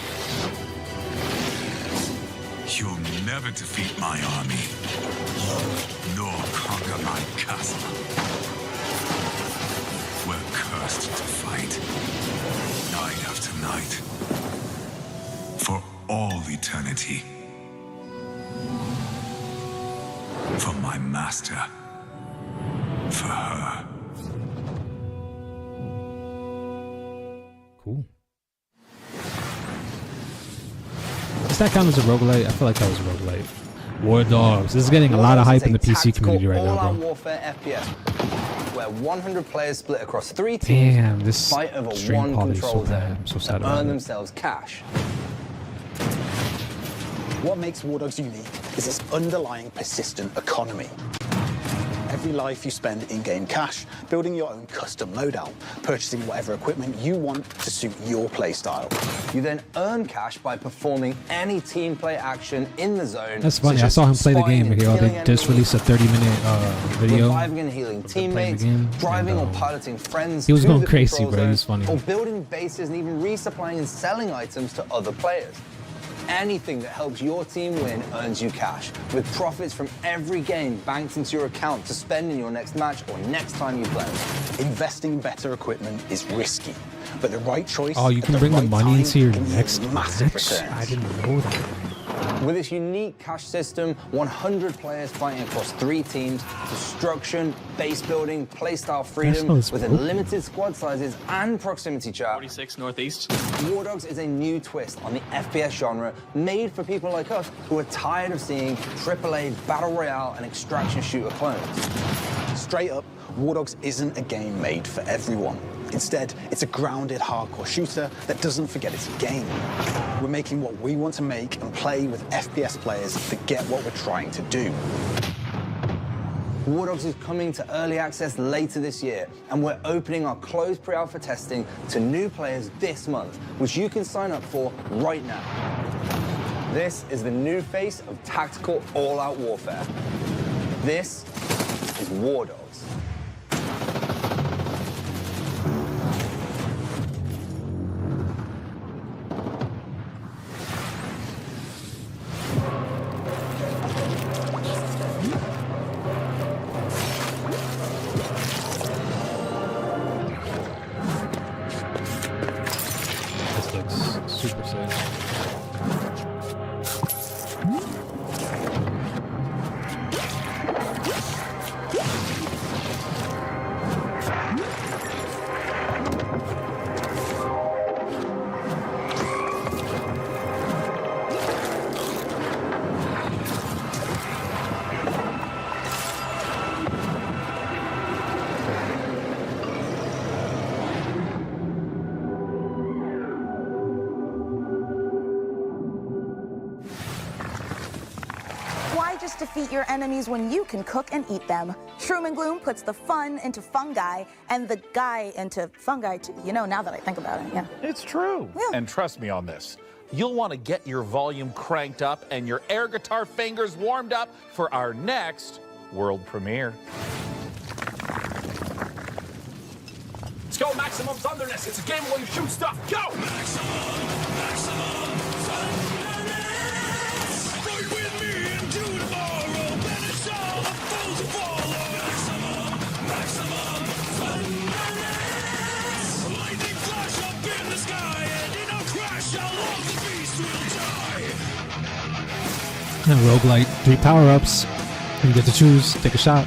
You'll never defeat my army, nor conquer my castle. We're cursed to fight, night after night, for all eternity. For my master. For her. Cool. Does that count as a roguelite? I feel like that was a roguelite. War Dogs. This is getting a lot of hype in the PC community right now, all-out bro. warfare FPS, where 100 players split across 3 teams Damn, this fight over stream one quality is so control bad. zone I'm so sad and about earn it. themselves cash. What makes War Dogs unique is its underlying persistent economy. Every life you spend in-game cash, building your own custom loadout, purchasing whatever equipment you want to suit your playstyle. You then earn cash by performing any team play action in the zone. That's funny. such I as saw him play the spotting game. and They killing just enemies, released a 30-minute video. reviving and healing playing the teammates, game, driving and, or piloting friends he was to going the crazy, control bro. He was zone, funny. or building bases and even resupplying and selling items to other players. Anything that helps your team win earns you cash, with profits from every game banked into your account to spend in your next match or next time you play. Investing in better equipment is risky, but the right choice Oh, you at can the bring the right money time into your can yield next massive match? returns. I didn't know that. With its unique cash system, 100 players fighting across 3 teams, destruction, base building, playstyle freedom, sounds with cool. unlimited squad sizes and proximity chat. 46 Northeast. War Dogs is a new twist on the FPS genre made for people like us who are tired of seeing AAA Battle Royale and extraction shooter clones. Straight up, War Dogs isn't a game made for everyone. Instead, it's a grounded, hardcore shooter that doesn't forget it's a game. We're making what we want to make and play with FPS players that get what we're trying to do. War Dogs is coming to early access later this year, and we're opening our closed pre-alpha testing to new players this month, which you can sign up for right now. This is the new face of tactical all-out warfare. This is War Dogs. This looks super sick. Why just defeat your enemies when you can cook and eat them? Shroom and Gloom puts the fun into fungi and the guy into fungi too. You know, now that I think about it, yeah. It's true. And trust me on this. You'll want to get your volume cranked up and your air guitar fingers warmed up for our next world premiere. Let's go, Maximum Thunderness. It's a game where you shoot stuff. Go! Maximum Thunderness. Fight with me into tomorrow. Banish all the foes who follow. Maximum Thunderness. Lightning flash up in the sky, and in a crash, all of the beasts will die. And roguelite, 3 power-ups. You get to choose, take a shot.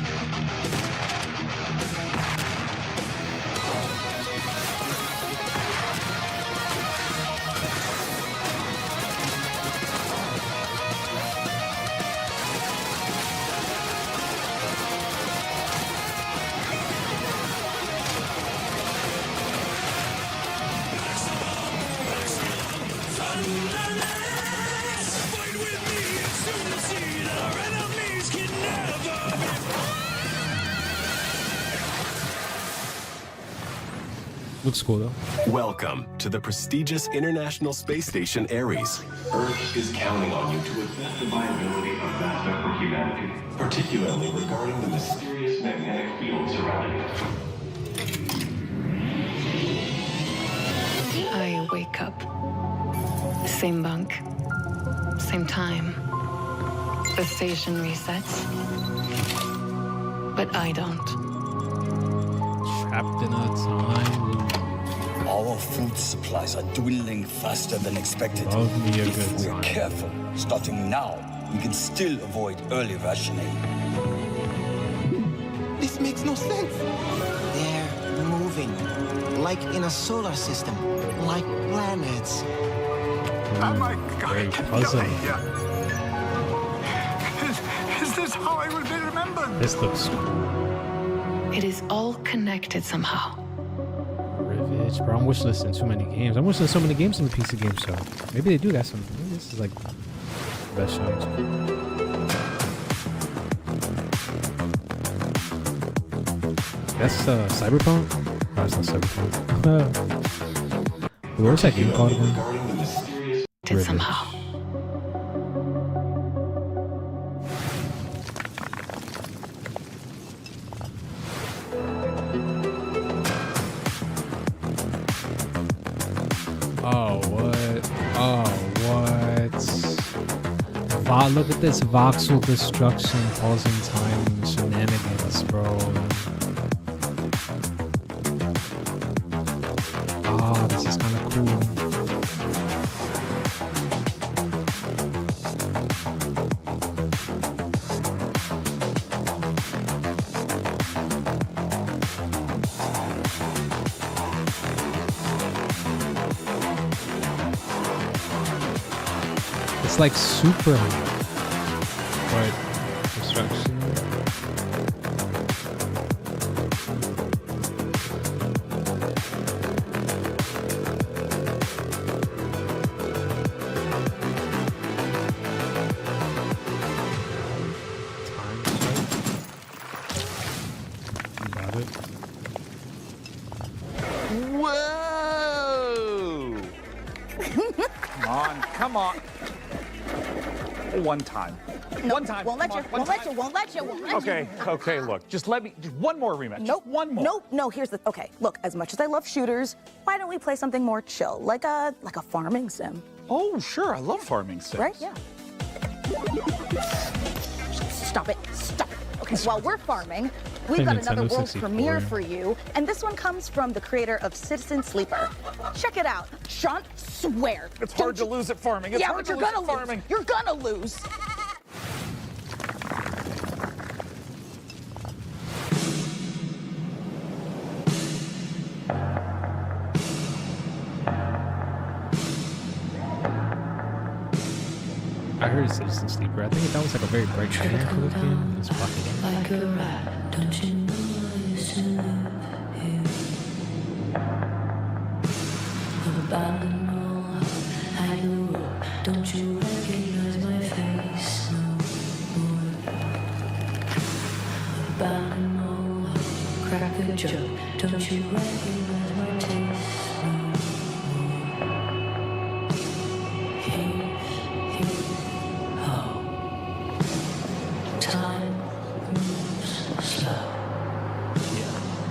Looks cool though. Welcome to the prestigious International Space Station Ares. Earth is counting on you to assess the viability of VASTA for humanity, particularly regarding the mysterious magnetic field surrounding it. I wake up. Same bunk. Same time. The station resets. But I don't. Trapped in a time loop. Our food supplies are dwindling faster than expected. Love me a If good we're time. careful, starting now, we can still avoid early rationing. This makes no sense. They're moving, like in a solar system, like planets. Oh my God! Puzzling. Is this how I will be remembered? This looks cool. It is all connected somehow. Rivage, bro. I'm wishlisting too many games. I'm wishlisting so many games in the PC game show. Maybe they do got some. Maybe this is like the best show. That's Cyberpunk? No, it's not Cyberpunk. Where's that game called again? Did somehow. Oh, what? Oh, what? Look at this voxel destruction causing time shenanigans, bro. Oh, this is kind of cool. It's like super, but destruction. one time. No, One time. Won't let Come you. on, Won't one let you. Won't let you. Won't let you. Okay, look. Just one more rematch. Nope. One more. Nope. No, here's the. Okay, look. As much as I love shooters, why don't we play something more chill, like a farming sim? Oh, sure. I love farming sims. Right? Yeah. Stop it. Stop it. Okay, while we're farming, we've got another Nintendo world 64. premiere for you, and this one comes from the creator of Citizen Sleeper. Check it out. Sean, swear. It's hard to lose at farming. It's Yeah, hard but to you're lose gonna at lose. farming. You're gonna lose. I heard Citizen Sleeper. I think that was like a very bright trailer for this game. It's fucking Like a rat, don't you know I used to live here? I've abandoned all hope, I grew up. Don't you recognize my face no more? I've abandoned all hope, crack a joke. Don't you recognize my taste no more? Time moves slow.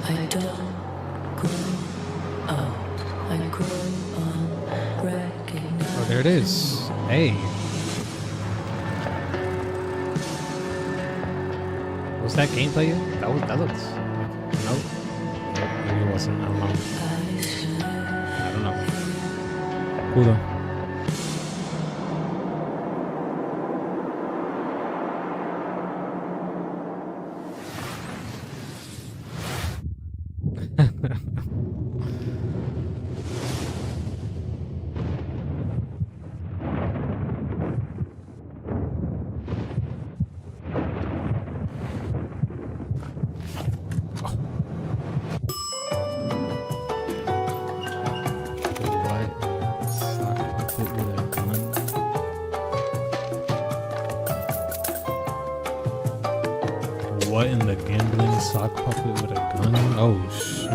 I don't grow old. I grow unrecognized. Oh, there it is. Hey. Was that gameplay yet? That looks. Nope. Maybe it wasn't. I don't know. Cool though. What in the gambling sock puppet with a gun? Oh shoot.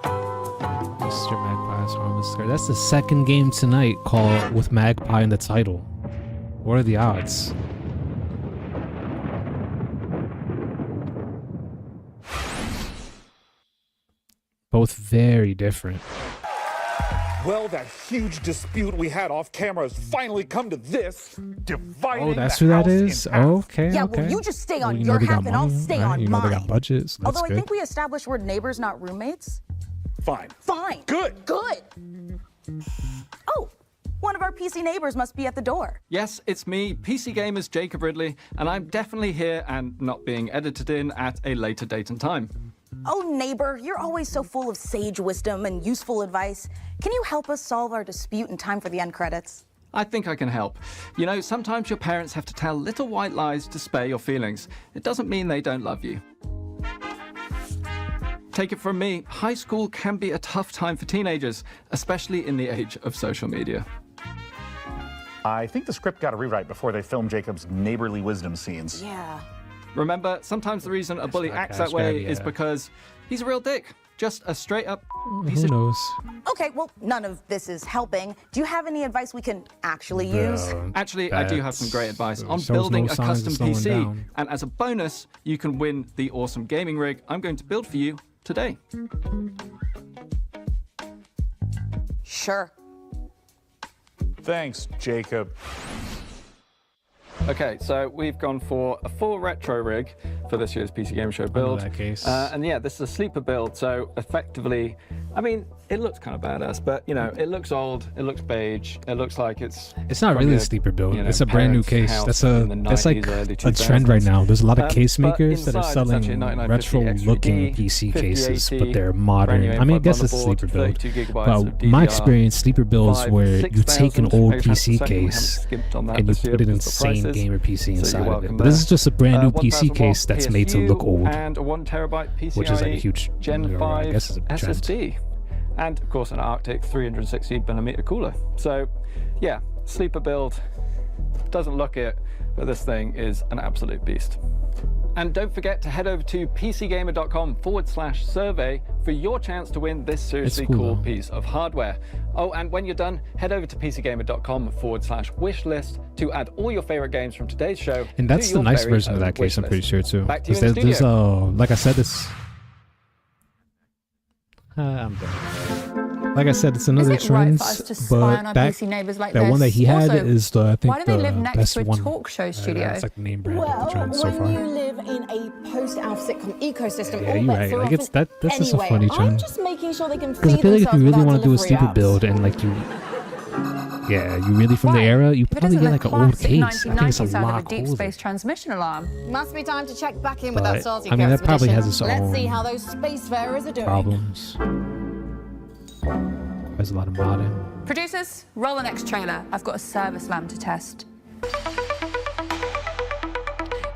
Mr. Magpie's Harmless Scar. That's the second game tonight called with Magpie in the title. What are the odds? Both very different. Well, that huge dispute we had off camera has finally come to this. Dividing Oh, that's the who that house in is? half. Okay, Yeah, okay. well, you just stay Well, on you know your they got half, and I'll money, stay right? on You know mine. they got budgets. That's Although I good. think we established we're neighbors, not roommates. Fine. Fine. Good. Good. Oh, one of our PC neighbors must be at the door. Yes, it's me, PC Gamer's Jacob Ridley, and I'm definitely here and not being edited in at a later date and time. Oh, neighbor, you're always so full of sage wisdom and useful advice. Can you help us solve our dispute in time for the end credits? I think I can help. You know, sometimes your parents have to tell little white lies to spare your feelings. It doesn't mean they don't love you. Take it from me, high school can be a tough time for teenagers, especially in the age of social media. I think the script got a rewrite before they filmed Jacob's neighborly wisdom scenes. Yeah. Remember, sometimes the reason a bully acts that way is because he's a real dick. Just a straight up piece Who of knows? Okay, well, none of this is helping. Do you have any advice we can actually use? Actually, I do have some great advice on shows building no a signs custom of slowing PC. down. And as a bonus, you can win the awesome gaming rig I'm going to build for you today. Sure. Thanks, Jacob. Okay, so we've gone for a full retro rig for this year's PC Game Show build. that case. And yeah, this is a sleeper build, so effectively, I mean, it looks kind of badass, but you know, it looks old, it looks beige, it looks like it's It's not from really your, a sleeper build. you know, It's a brand new parents' case. house That's in the that's like 90s, early a trend right 2000s. now. There's a lot of case But makers that are inside, it's actually selling 9950 retro-looking XVD, PC 5080, cases, but they're brand modern. new I mean, I M.2 guess it's a motherboard, sleeper build. 32 gigabytes But of my DDR, experience, sleeper builds 5, where you take an 6,000. old I have to say PC we haven't case skimped on that and you this year put an because of the insane prices, gamer PC so you're inside of it. welcome But this there. is just a brand new 1000 PC case watt that's made to look PSU old, and a 1 terabyte PCIe which is like a huge, Gen I 5 guess it's a trend. SSD, and of course an Arctic 360mm cooler. So, yeah, sleeper build. doesn't look it, but this thing is an absolute beast. And don't forget to head over to pcgamer.com/survey for your chance to win this seriously cool piece of hardware. Oh, and when you're done, head over to pcgamer.com/wishlist to add all your favorite games from today's show. And that's the nice version of that case, I'm pretty sure, too. Back to you in the There's, studio. like I said, this... I'm done. Like I said, it's another Is it right trend, for us to spy but on our that, PC neighbours like that this? one that he had Also, is the, I think, why do they the live next best to a one. talk show studio? That's like the name brand of the Well, trend so when far. you live in a post-Alf sitcom ecosystem, Yeah, all you're bets right. are Like, off. it's that's just Anyway, a funny I'm trend. just making sure they can Because I feed feel like if you themselves really want to do a without stupid delivery build apps. and like you, yeah, you really from the era, you probably get like an old case. I think it's a sound of lot a deep cooler. space transmission alarm. Must be time to check back in with But, that salty I mean, that probably expedition. has its Let's own see how those spacefarers are doing. Problems. There's a lot of modding. Producers, roll the next trailer. I've got a service lamp to test.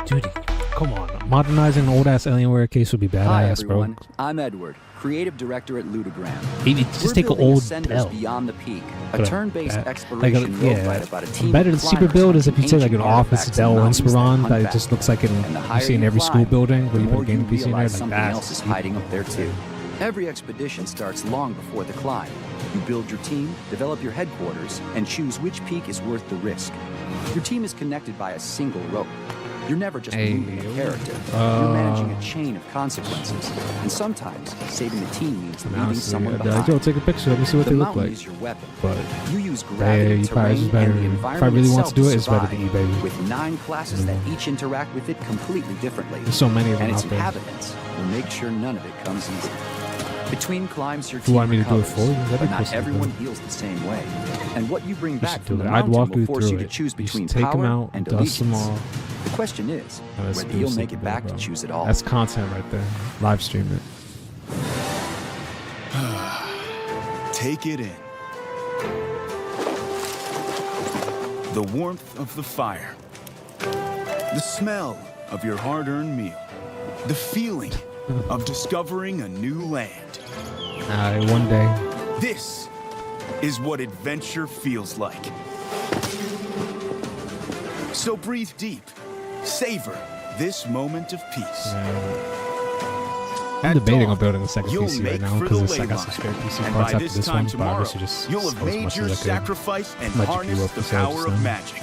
Dude, come on. Modernizing an old ass Alienware case would be Hi badass, bro. everyone, I'm Edward, creative director at Ludogram. Maybe just We're take an building old Ascenders Dell. Beyond the Peak, a Put turn-based like exploration roguelite about a team better of than super climbers build is if you hunting take like an ancient office artifacts Dell in mountains Inspiron hunt that it back. just looks like in, And the you higher see in you every school climb, building where the you put more a gaming you PC in there, realize like something that. else is hiding up there too. Every expedition starts long before the climb. You build your team, develop your headquarters, and choose which peak is worth the risk. Your team is connected by a single rope. You're never just moving a character. You're managing a chain of consequences. And sometimes saving the team means leaving Honestly, someone I'd be behind. like, yo, take a picture. Let me see what The they look mountain like. is your weapon. But You use yeah, gravity, you probably terrain, just better. and the If I environment really want to do it, itself it's better to survive, eBay. with 9 classes that each interact with it completely differently. There's so many of them And its out there. inhabitants will make sure none of it comes easy. Between climbs, your If you team want me to do it recovers, for you, that'd be but cool not to do. everyone heals the same way. And what you bring You back should from do the it. I'd mountain walk will you force through you to it. choose You between should take them power out, and dust them allegiance. all. The question is, and let's whether do you'll something make it back bro. to choose it all. That's content right there. Live stream it. Take it in. The warmth of the fire. The smell of your hard-earned meal. The feeling of discovering a new land. One day. This is what adventure feels like. So breathe deep. Savor this moment of peace. I'm debating on building a second You'll PC make right now for because the I got ley some spare line. PC And parts by after this this time one, but I tomorrow, should just you'll sell have as made much your as I could. sacrifice and Let you harnessed do up the the sales power of then. magic.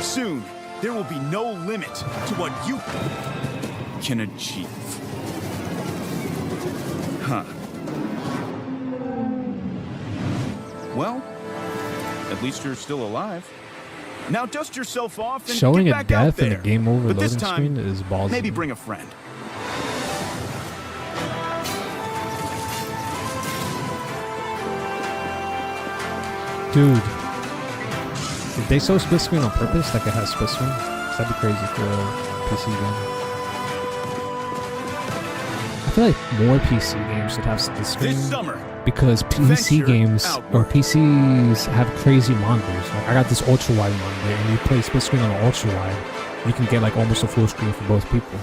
Soon, there will be no limit to what you can achieve. Huh. Well, at least you're still alive. Now dust yourself off and Showing get a back out death in there. a game over But this loading time, screen is ballsy. maybe bring a friend. Dude, did they show split screen on purpose? Like it has split screen? That'd be crazy for a PC game. I feel like more PC games should have split screen. This summer, Because PC venture games or outward. PCs have crazy monitors. Like I got this ultra wide monitor, and you play split screen on an ultra wide, you can get like almost a full screen for both people.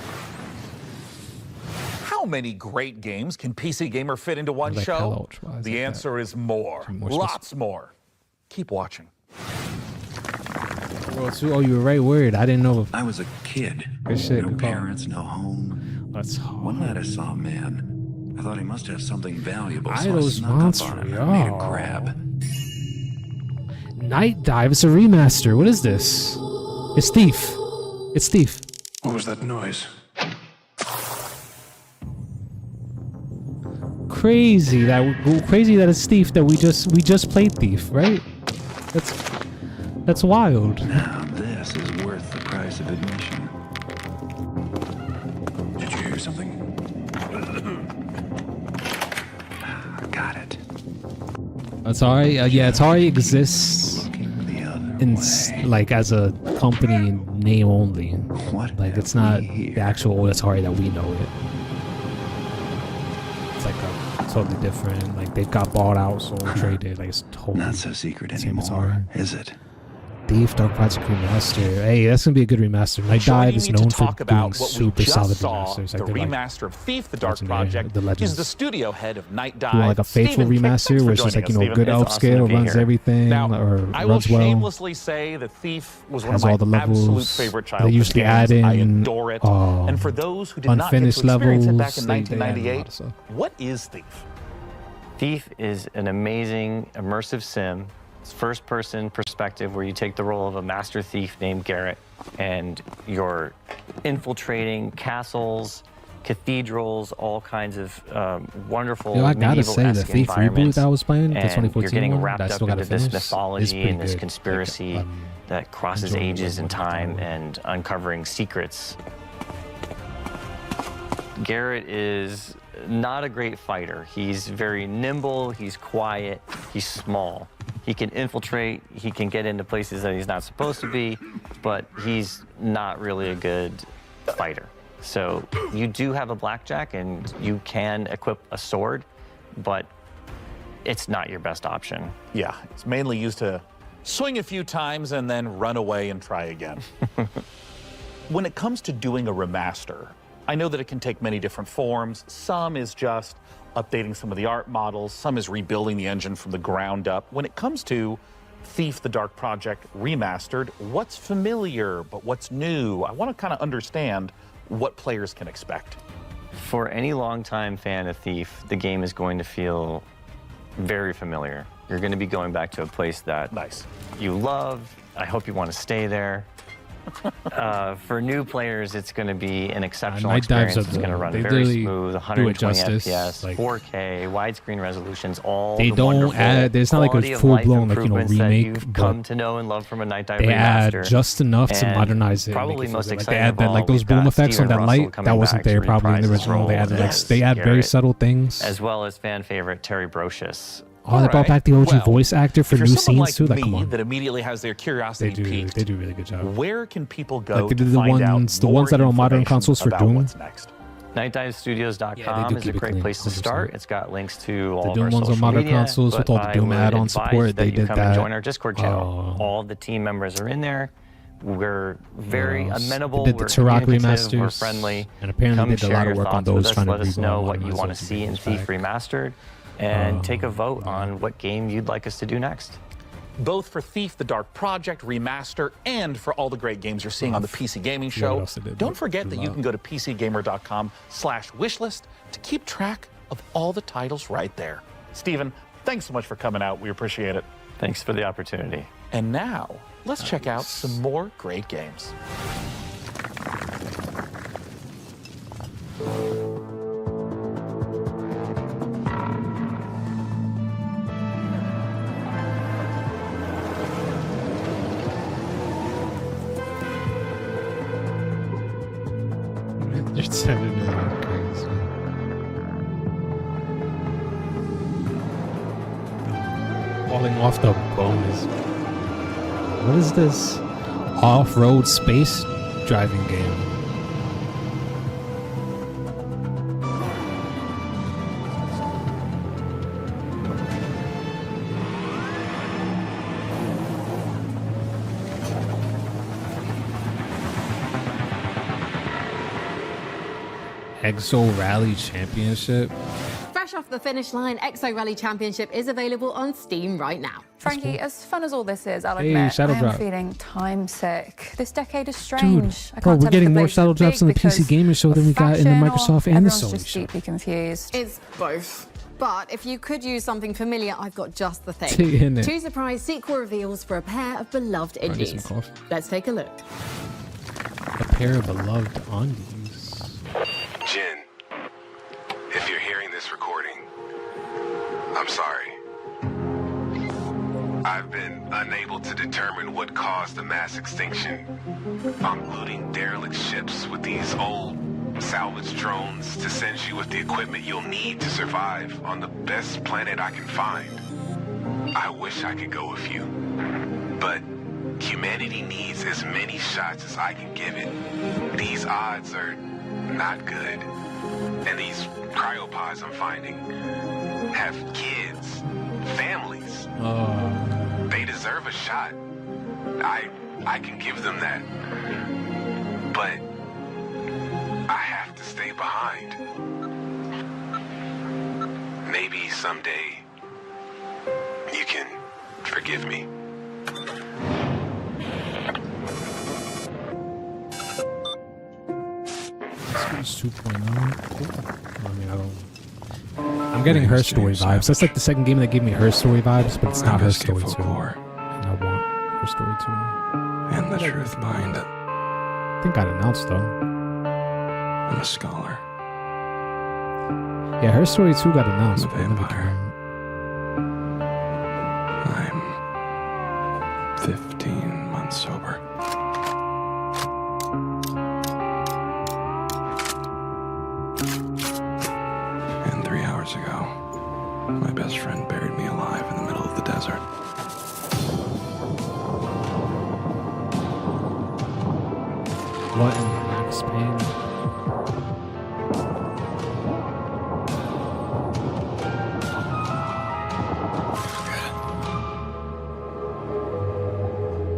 How many great games can PC Gamer fit into one Like hella show? ultra-wise The like answer is more. more Lots more. Keep watching. Oh, you were right word. I didn't know. I was a kid. Good shit. No Good call. parents, no home. That's One night I saw a man. I thought he must have something valuable, so I Idols snuck up Monster. on him and made a Oh. grab. Night Dive. It's a remaster. What is this? It's Thief. It's Thief. What was that noise? Crazy that it's Thief that we just played Thief, right? That's wild. Now this is worth the price of admission. Did you hear something? Got it. Atari, yeah, Atari exists in like as a company in name only. Like it's not the actual old Atari that we know it. It's like a totally different. Like they've got bought out, sold, traded. Like it's totally Not so secret same anymore, Atari. is it? Thief Dark Project remaster. Hey, that's gonna be a good remaster. Night Dive is known for doing super solid remasters. The remaster of Thief: The Dark Project is the studio head of Night Dive. Do like a faithful remaster where it's just like, you know, good upscale, runs everything, or I will runs well. shamelessly say that Thief was one of Has all the my absolute levels. favorite They childhood usually games. add in I adore it. And for those who did not get to unfinished experience it levels, back in they add a lot of 1998, stuff. what is Thief? Thief is an amazing immersive sim. It's first-person perspective where you take the role of a master thief named Garrett, and you're infiltrating castles, cathedrals, all kinds of wonderful Yo, I gotta say, the medieval-esque Thief reboot environments. that I was playing, the And 2014 you're getting one, wrapped that I up still gotta into this finish, is mythology pretty and this good. conspiracy that crosses enjoying ages it and time and uncovering secrets. Garrett is not a great fighter. He's very nimble, he's quiet, he's small. He can infiltrate, he can get into places that he's not supposed to be, but he's not really a good fighter. So you do have a blackjack and you can equip a sword, but it's not your best option. Yeah, it's mainly used to swing a few times and then run away and try again. When it comes to doing a remaster, I know that it can take many different forms. Some is just updating some of the art models. Some is rebuilding the engine from the ground up. When it comes to Thief: The Dark Project Remastered, what's familiar, but what's new? I want to kind of understand what players can expect. For any longtime fan of Thief, the game is going to feel very familiar. You're going to be going back to a place that you love. I hope you want to stay there. For new players, it's going to be an exceptional Night Dives experience. It's going to run they very really smooth, do it 120 justice, FPS, like- 4K, widescreen resolutions, all They the don't wonderful add- there's not like a quality of full-blown, life like, you know, improvements that remake, you've but come to know and love from a Night Dive They add remaster. just enough to And modernize it. and make Probably it feel most good. Like exciting they add of that, all, like those we've boom got effects on Steven that Russell light, coming that wasn't back to there probably in the reprise his original. They role added like as they add very Garrett, subtle things. as well as fan favorite Terry Brocious. Oh, they brought back the OG Well, voice actor for if you're new someone scenes too. like Like, come me on, that immediately has their curiosity piqued, they do a really good job. where can people go Like they to did the find out ones more that are on modern information consoles for about Doom. what's next? NightDiveStudios.com is a keep it great clean, place to 100%. start. It's got links to all The of Doom our ones on social modern media, consoles with but all the I Doom would add-on advise support, that they you did come that. and join our Discord channel. Oh. All of the team members are in there. We're very else? amenable. They did the We're Turok communicative, We're remasters, friendly. and apparently Come they did a share lot of your work on thoughts with those, us. trying to Let us reboot know and what you modernize want to those see in games Thief back. Remastered, and take a vote on what game you'd like us to do next. Both for Thief: The Dark Project Remaster and for all the great games you're seeing on the PC Gaming Yeah, what Show. else they did? Don't forget that you can go to PCGamer.com/wishlist to keep track of all the titles right there. Steven, thanks so much for coming out. We appreciate it. Thanks for the opportunity. And now, let's check out some more great games. You're sending me like crazy. Falling off the bonus. What is this? Off-road space driving game. Exo Rally Championship. Fresh off the finish line, Exo Rally Championship is available on Steam right now. Frankie, as fun as all this is, I'll Hey, admit, Shadow I am Drop. feeling time sick. This decade is Dude, strange. I bro, can't we're tell if getting the more base Shadow is Drops big on the PC because Gaming Show than we got in the fashion or Microsoft and the everyone's Sony just show. deeply confused. It's both. But if you could use something familiar, I've got just the Ain't thing. it? 2 surprise sequel reveals for a pair of beloved I need some indies. coffee. Let's take a look. A pair of beloved undies. Jin, if you're hearing this recording, I'm sorry. I've been unable to determine what caused the mass extinction. I'm looting derelict ships with these old salvage drones to send you with the equipment you'll need to survive on the best planet I can find. I wish I could go with you, but humanity needs as many shots as I can give it. These odds are not good. And these cryopods I'm finding have kids, families. They deserve a shot. I can give them that. But I have to stay behind. Maybe someday you can forgive me. This is 2.0. Cool. I mean, I'm getting Her Story vibes. That's like the second game that gave me Her Story vibes, but it's not Her Story 2. And I want Her Story 2. And the truth behind it. I think got announced though. I'm a scholar. Yeah, Her Story 2 got announced. I'm a vampire. I'm 15 months sober. And 3 hours ago, my best friend buried me alive in the middle of the desert. What in Max Payne?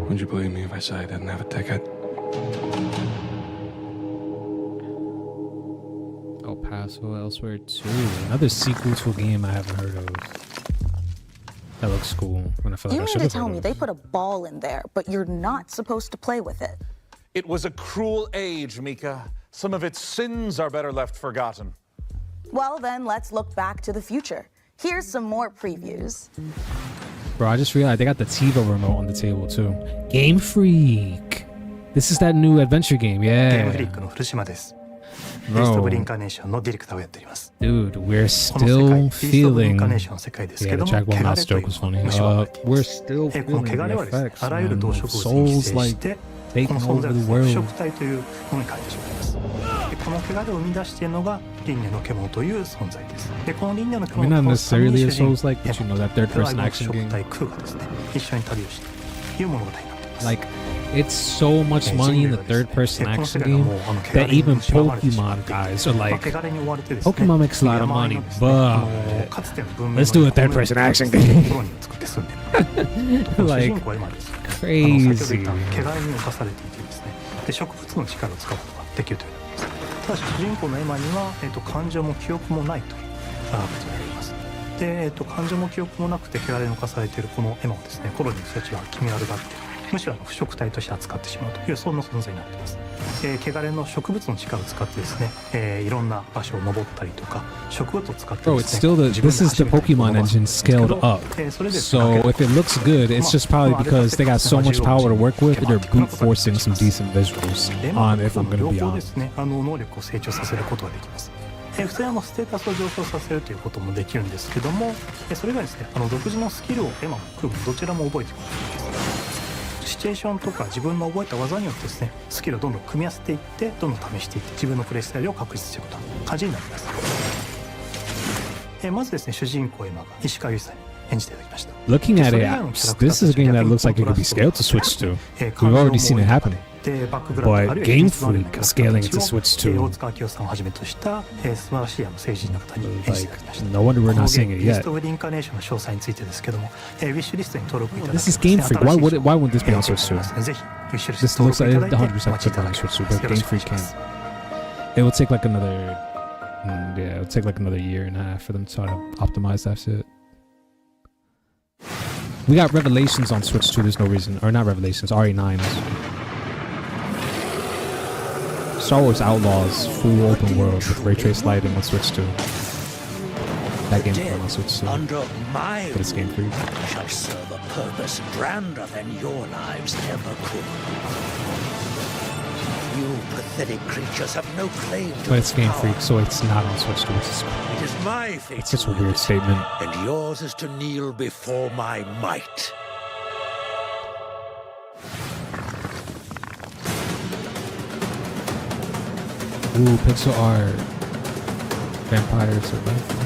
Would you believe me if I said I didn't have a ticket? El Paso Elsewhere 2. Another sequel to a game I haven't heard of. That looks cool. When I feel like You I mean should to have tell heard me of they it. put a ball in there, but you're not supposed to play with it? It was a cruel age, Mika. Some of its sins are better left forgotten. Well, then let's look back to the future. Here's some more previews. Bro, I just realized they got the TiVo remote on the table too. Game Freak. This is that new adventure game, ゲーム yeah. フリックの古島です。 Bro. ビースト・オブ・リンカーネーションのディレクターをやっております。 Dude, we're この世 still 界、ビースト・オブ・リン feeling. カーネーションの世界ですけ Yeah, ど the も、 Jack 汚 One れ Mouse という joke was もの funny. が蝕まれています We're still この feeling 汚れは the ですね、 effects, あらゆる man. 動植物に寄 Souls 生 like して、 taking この存在 over を the 腐 world. 食体というものに変えてしまいます。でこの汚れを生み出しているのが輪廻の獣という存在です。でこの輪廻の I mean, 獣 not と necessarily a 主人 Souls-like, but you know, that third-person 愛の action 腐食 game. 体クーがですね、一緒に旅をしているという物語になっています。 Like, it's so much money in the third-person action game that even Pokemon guys are like, Pokemon makes a lot of money, but let's do a third-person action game. Like, crazy. 汚れに侵されていてですね、で植物の力を使うことができるということです。ただし主人公のエマには、感情も記憶もないということがあります。で、感情も記憶もなくて汚れに侵されているこのエマをですね、コロニーの人たちは気味悪がって、むしろ腐食体として扱ってしまうというそんな存在になっています。汚れの植物の力を使ってですね、いろんな場所を登ったりとか植物を使って Bro, で it's すね、 still this is the Pokemon engine scaled up. So if it looks good, it's just probably because they got so much power to work with, they're brute forcing some decent visuals on, if I'm gonna 両 be 方で honest. すね、能力を成長させることができます。普通にステータスを上昇させるということもできるんですけども、それがですね、独自のスキルをエマもクーもどちらも覚えていくことができます。シチュエーションとか自分の覚えた技によってですね、スキルをどんどん組み合わせていってどんどん試していって自分のプレイスタイルを確立していくという感じになります。まずですね、主人公エマが石川由依さんに演じていただきました。 Looking at it, this is a game that looks like it could be scaled to Switch 2. We've already seen it happening. でバックグラウンドある But いは Game 現実のあるような Freak is scaling it to Switch 大 2. 塚明夫さんをはじめとした素晴らしい政治の方に演じていただきました。 No wonder we're not seeing it ビース yet. ト・オブ・リンカーネーションの詳細についてですけども、ウィッシュリストに登録いただけ This is Game Freak. Why wouldn't this be on Switch 2? ぜひウィッシュリス This ト looks 登 like 録 it いただいて 100% could be on Switch 2, but よろ Game しくお願い Freak しま can't. す。 It will take like another, yeah, it would take like another year and a half for them to optimize that shit. We got Revelations on Switch 2. There's no reason, or not Revelations, RE9s. Star Wars Outlaws, full open world with ray trace lighting on Switch 2. That game's going on Switch 2. Under my But it's Game Freak. rule shall serve a purpose grander than your lives ever could. You pathetic creatures have no claim to But it's Game power. Freak, so it's not on Switch 2. It is my fate It's such to a weird wield it, statement. and yours is to kneel before my might. Ooh, pixel art. Vampire Survivor.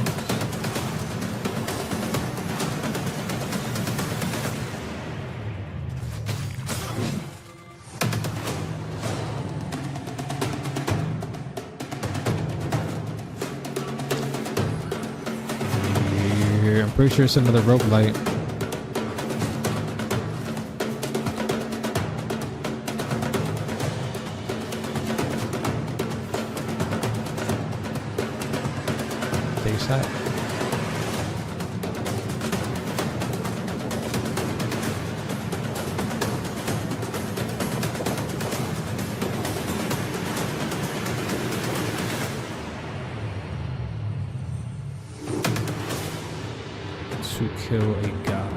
I'm pretty sure it's another roguelite. ASAP. To kill a god.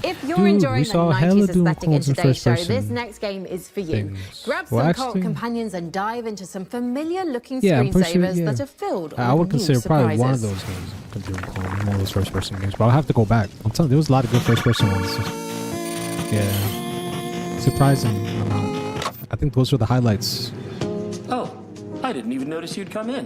If you're Dude, enjoying we the saw hella 90s Doom aesthetic in codes in today's first show, person this next game is for you. things. Grab Well, some co-op actually- companions and dive into some familiar-looking Yeah, I'm pretty sure, screensavers yeah. that are filled I would with new consider probably one of surprises. those games. Consider one of those first-person games, but I'll have to go back. I'm telling you, there was a lot of good first-person ones. Yeah, surprising amount. I think those were the highlights Oh, I didn't even notice you'd come in.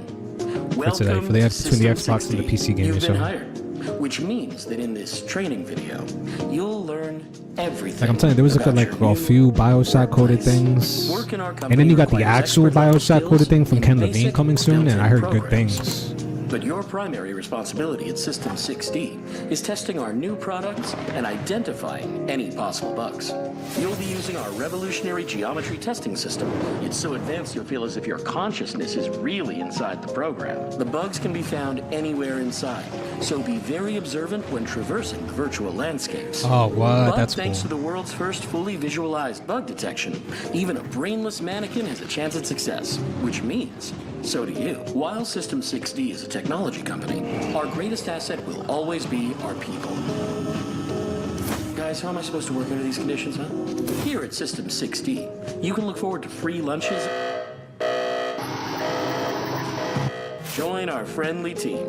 for today, for the between the Xbox and the PC game. You've So, been hired, which means that in this training video, you'll learn everything. like I'm telling you, there was about like your a few Bioshock coded things, Work in our and company then you got the requires actual expert-level Bioshock skills coded thing from in Ken Levine basic coming soon, and I heard good programs. things. But your primary responsibility at System 6D is testing our new products and identifying any possible bugs. You'll be using our revolutionary geometry testing system. It's so advanced you'll feel as if your consciousness is really inside the program. The bugs can be found anywhere inside, so be very observant when traversing the virtual landscapes. Oh, what? But That's thanks cool. to the world's first fully visualized bug detection, even a brainless mannequin has a chance at success, which means so do you. While System 6D is a technology company, our greatest asset will always be our people. Guys, how am I supposed to work under these conditions, huh? Here at System 6D, you can look forward to free lunches. Join our friendly team.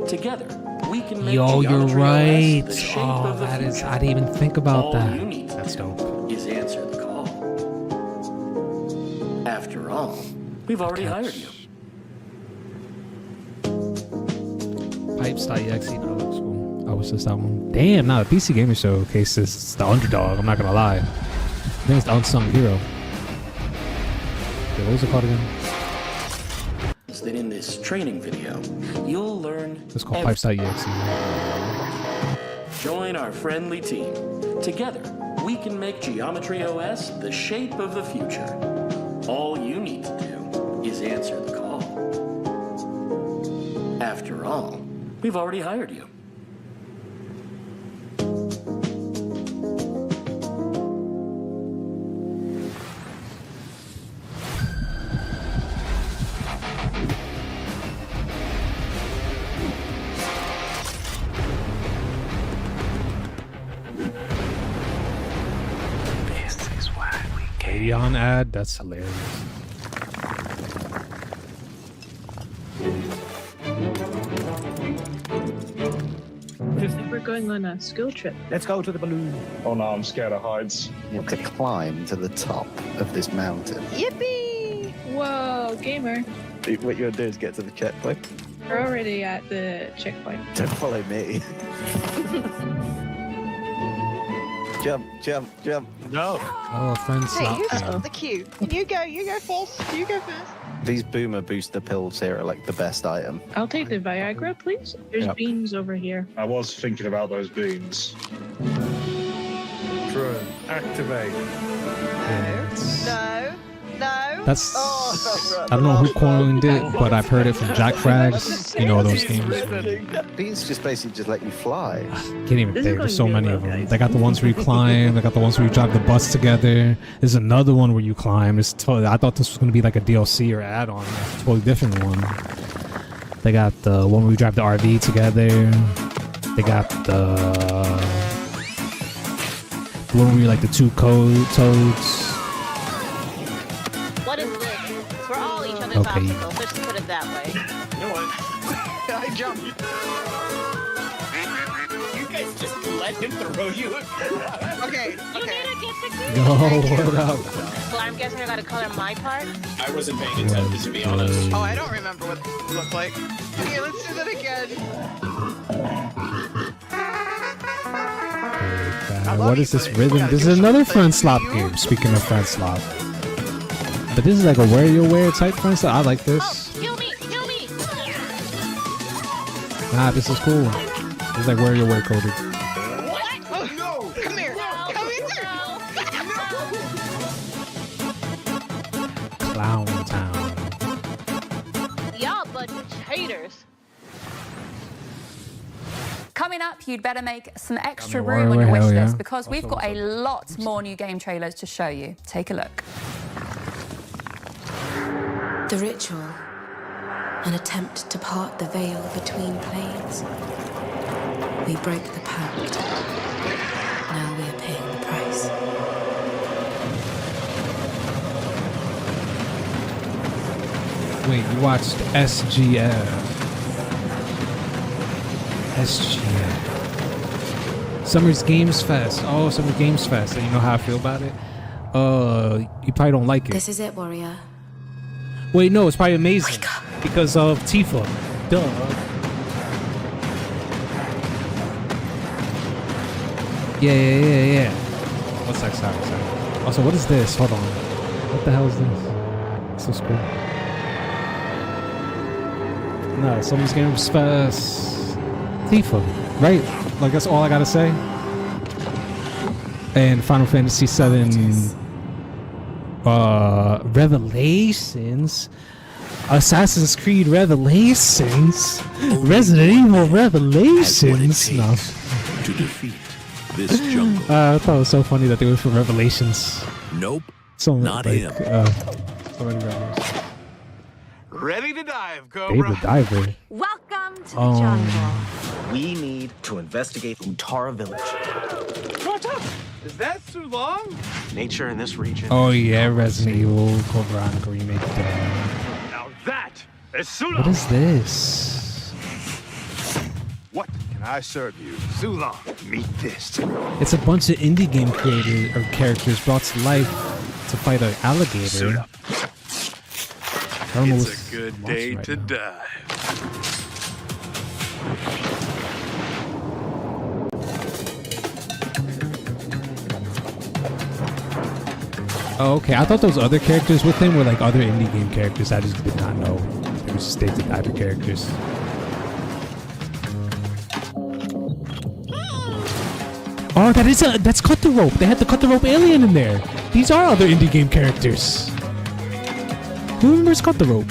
Together, we can make Yo, you're Geometry right. OS the shape Oh, of the that is. future. I didn't even think about All that. you need to That's do dope. is answer the call. After all, we've already hired you. Pipes.exe, no, that looks cool. Oh, what's this, that one? Damn, now the PC Gamer Showcase is the underdog, I'm not gonna lie. I think it's the unsung hero. Okay, what was it called again? That in this training video, you'll learn. It's called Pipes.exe. Join our friendly team. Together, we can make Geometry OS the shape of the future. All you need to do is answer the call. After all, we've already hired you. Kayon ad, that's hilarious. I think we're going on a school trip. Let's go to the balloon. Oh no, I'm scared of heights. You have to climb to the top of this mountain. Yippee! Whoa, gamer. What you're gonna do is get to the checkpoint. We're already at the checkpoint. Don't follow me. Jump, jump, jump. No. Oh, friends. Hey, who's on the queue? You go first. You go first. These boomer booster pills here are like the best item. I'll take the Viagra, please. There's Yep. beans over here. I was thinking about those beams. Drone, activate. No. That's. I don't know who coined it, but I've heard it from Jack Frags. You know those games. Beans just basically just let you fly. Can't even think. There's so many of them. They got the ones where you climb. They got the ones where you drive the bus together. There's another one where you climb. It's totally. I thought this was gonna be like a DLC or add-on. It's a totally different one. They got the one where you drive the RV together. They got the one where you like the two toads. What is this? We're all each other's Okay. obstacles. Let's just put it that way. You know what? I jumped. You guys just let him throw you. Okay. You need to get the Yo, what up? Well, I'm guessing I gotta color my part. I wasn't paying attention, to be honest. Oh, I don't remember what it looked like. Okay, let's do that again. What is this rhythm? This is another front slop game. Speaking of front slop, but this is like a wear your wear type front slop. I like this. Kill me! Kill me! Nah, this is cool. It's like wear your wear coded. What? Oh, no! Coming up, you'd better make some extra Why, room on your wish hell yeah. list because we've got a lot more new game trailers to show you. Take a look. The ritual, an attempt to part the veil between planes. We broke the pact. Now we are paying the price. Wait, you watched SGF. SGF. Summer's Games Fest. Oh, Summer Games Fest. And you know how I feel about it? You probably don't like it. This is it, warrior. Wait, no, it's probably amazing. Because of Tifa. Duh. Yeah. What's that? Sorry. Also, what is this? Hold on. What the hell is this? This looks cool. No, Summer's Games Fest. Tifa, right? Like, that's all I gotta say. And Final Fantasy VII Revelations, Assassin's Creed Revelations, Resident Evil Revelations. No. To defeat this jungle. I thought it was so funny that they went for Revelations. Nope. So not him. So many Revelations. Ready to dive, Dave Cobra. the Diver. Welcome to the jungle. We need to investigate Utara Village. What's up? Is that too long? Nature in this region. Oh yeah, Resident Evil Code Veronica remake. Now that is Sula. What is this? What can I serve you? Sula, meet this. It's a bunch of indie game creators or characters brought to life to fight an alligator. Suit up. I don't know It's what's a good watching day right to now. dive. Oh, okay. I thought those other characters with him were like other indie game characters. I just did not know. They were just Dave the Diver characters. Oh, that's Cut the Rope. They had the Cut the Rope alien in there. These are other indie game characters. Who remembers Cut the Rope?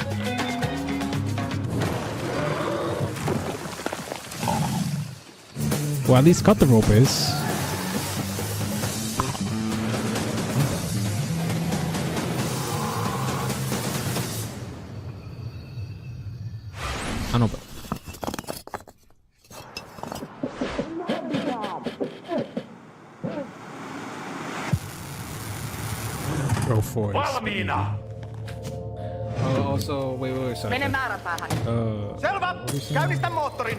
Well, at least Cut the Rope is. I know, but Pro Force. Also, wait, sorry. Mene määränpäähän. Selvä, käynnistä moottorin.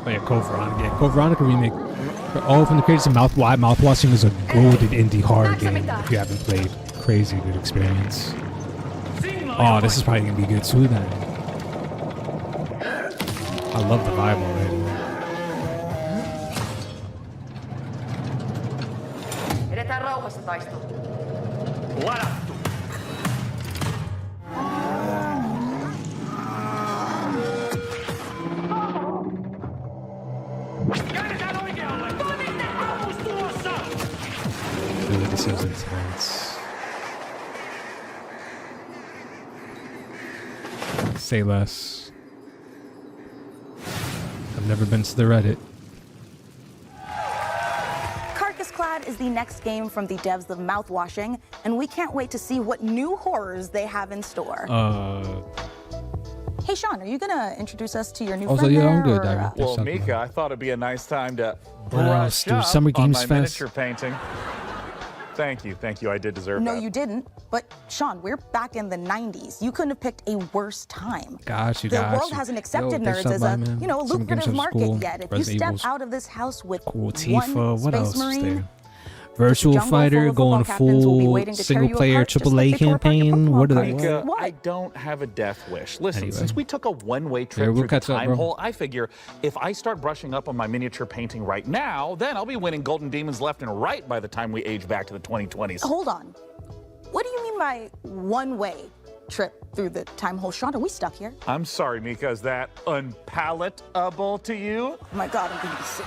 Oh yeah, Code Veronica. Yeah, Code Veronica remake. All from the creators of Mouthwashing is a goated indie horror game. If you haven't played, crazy good experience. Oh, this is probably gonna be good too then. I love the vibe already. Edetään rauhassa taisteluun. Ladattu. Käännetään oikealle. Toimitte ammus tuossa. Dude, this is intense. Say less. I've never been to the Reddit. Carcass Clad is the next game from the devs of Mouthwashing, and we can't wait to see what new horrors they have in store. Hey, Sean, are you gonna introduce us to your new Also, friend yeah, there? I'm good, or, Diver. Well, Mika, I thought it'd be a nice time to Yes, brush dude, up Summer on Games my Fest. miniature painting. Thank you. I did deserve No, that. you didn't. But Sean, we're back in the 90s. You couldn't have picked a worse time. Got you. The world hasn't accepted nerds as a, lucrative market yet. If you step out of this house with Cool. one Tifa. What Space else is Marine, there? Virtual jungle full Fighter of going football captains will be full waiting to tear single you player apart just AAA like they tore apart your campaign. Pokemon What are cards. they? Mika, I don't have a death wish. Listen, Anyway. since we took a one-way trip we'll through the catch up, time bro. hole, I figure if I start brushing up on my miniature painting right now, then I'll be winning Golden Demons left and right by the time we age back to the 2020s. Hold on. What do you mean by one-way trip through the time hole? Sean, are we stuck here? I'm sorry, Mika. Is that unpalatable to you? Oh my God, I'm gonna be sick.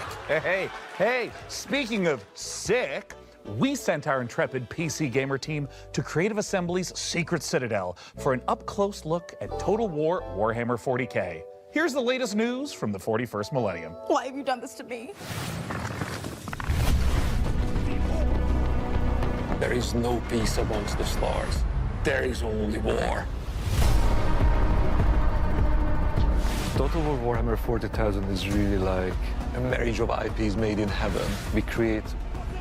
Hey, speaking of sick, we sent our intrepid PC gamer team to Creative Assembly's Secret Citadel for an up-close look at Total War Warhammer 40K. Here's the latest news from the 41st millennium. Why have you done this to me? There is no peace amongst the stars. There is only war. Total War Warhammer 40,000 is really like a marriage of IPs made in heaven. We create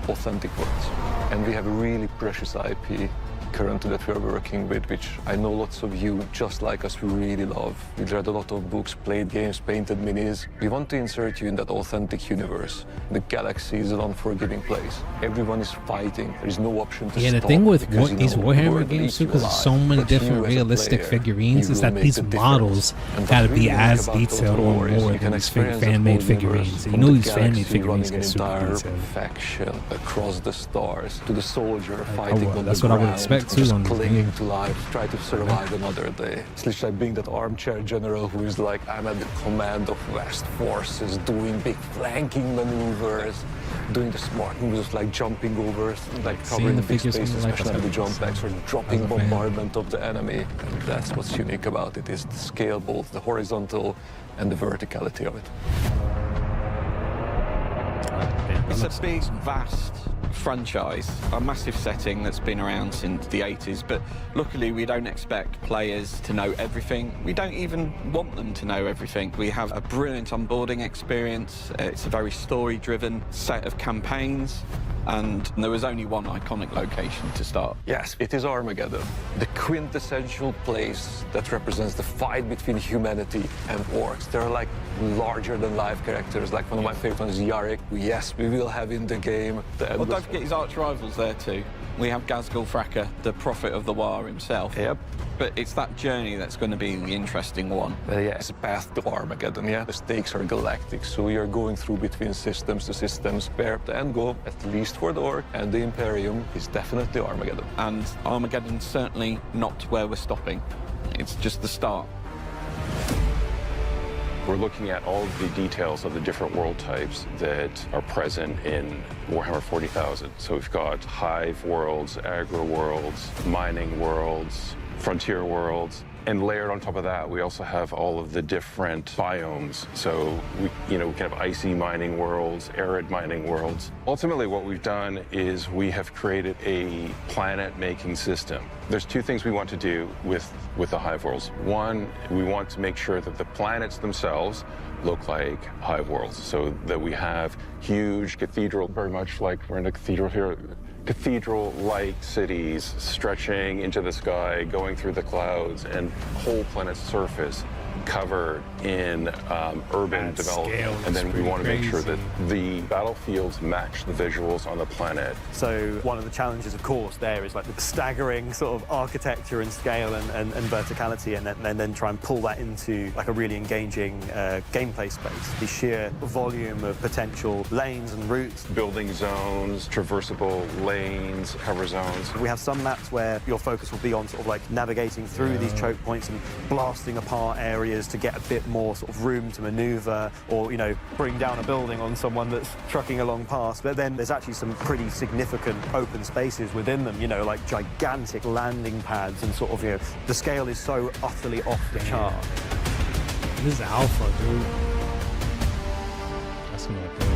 authentic worlds, and we have a really precious IP currently that we are working with, which I know lots of you, just like us, we really love. We read a lot of books, played games, painted minis. We want to insert you in that authentic universe. The galaxy is an unforgiving place. Everyone is fighting. There is no option to Yeah, stop. the thing with because, you these know, Warhammer word games leads too, you because there's so alive. many But you different as a realistic player, figurines, you is will that make these the difference. models And gotta what's be really as unique about detailed Total or War is more you can than these experience the fan-made whole figurines. universe, You from know the these fan-made galaxy figurines running get an super entire detailed. faction across the stars, to the soldier fighting well, on that's the what I would ground, expect too just on this clinging game. to life, try to survive another day. It's literally like being that armchair general who is like, I'm at the command of vast forces, doing big flanking maneuvers, doing the smart moves like jumping over, like Seeing covering the big figures from spaces, the life especially the is jump backs or dropping as a fan. bombardment of the enemy. And that's what's unique about it, is the scale, both the horizontal and the verticality of it. It's a big, vast franchise, a massive setting that's been around since the 80s, but luckily we don't expect players to know everything. We don't even want them to know everything. We have a brilliant onboarding experience. It's a very story-driven set of campaigns, and there was only one iconic location to start. Yes, it is Armageddon, the quintessential place that represents the fight between humanity and orcs. They're like larger-than-life characters. Like one of my favorite ones is Yarick, who, yes, we will have in the game. Well, don't forget his arch rivals there too. We have Ghazghkull Thraka, the prophet of the War himself. Yep. But it's that journey that's going to be the interesting one. Yeah, it's a path to Armageddon, yeah. The stakes are galactic, so you're going through between systems to systems, where the end goal, at least for the Orc and the Imperium, is definitely Armageddon. And Armageddon's certainly not where we're stopping. It's just the start. We're looking at all of the details of the different world types that are present in Warhammer 40,000. So we've got hive worlds, agro worlds, mining worlds, frontier worlds, and layered on top of that, we also have all of the different biomes. So we can have icy mining worlds, arid mining worlds. Ultimately, what we've done is we have created a planet-making system. There's two things we want to do with the hive worlds. One, we want to make sure that the planets themselves look like hive worlds, so that we have huge cathedral, very much like we're in a cathedral here, cathedral-like cities stretching into the sky, going through the clouds, and whole planet's surface covered in urban development. And then we want to make sure that the battlefields match the visuals on the planet. So one of the challenges, of course, there is like the staggering sort of architecture and scale and verticality, and then try and pull that into like a really engaging gameplay space. The sheer volume of potential lanes and routes. Building zones, traversable lanes, cover zones. We have some maps where your focus will be on sort of like navigating through these choke points and blasting apart areas to get a bit more sort of room to maneuver, or bring down a building on someone that's trucking along past. But then there's actually some pretty significant open spaces within them, like gigantic landing pads, and sort of the scale is so utterly off the chart. This is alpha, dude. That's gonna be cool.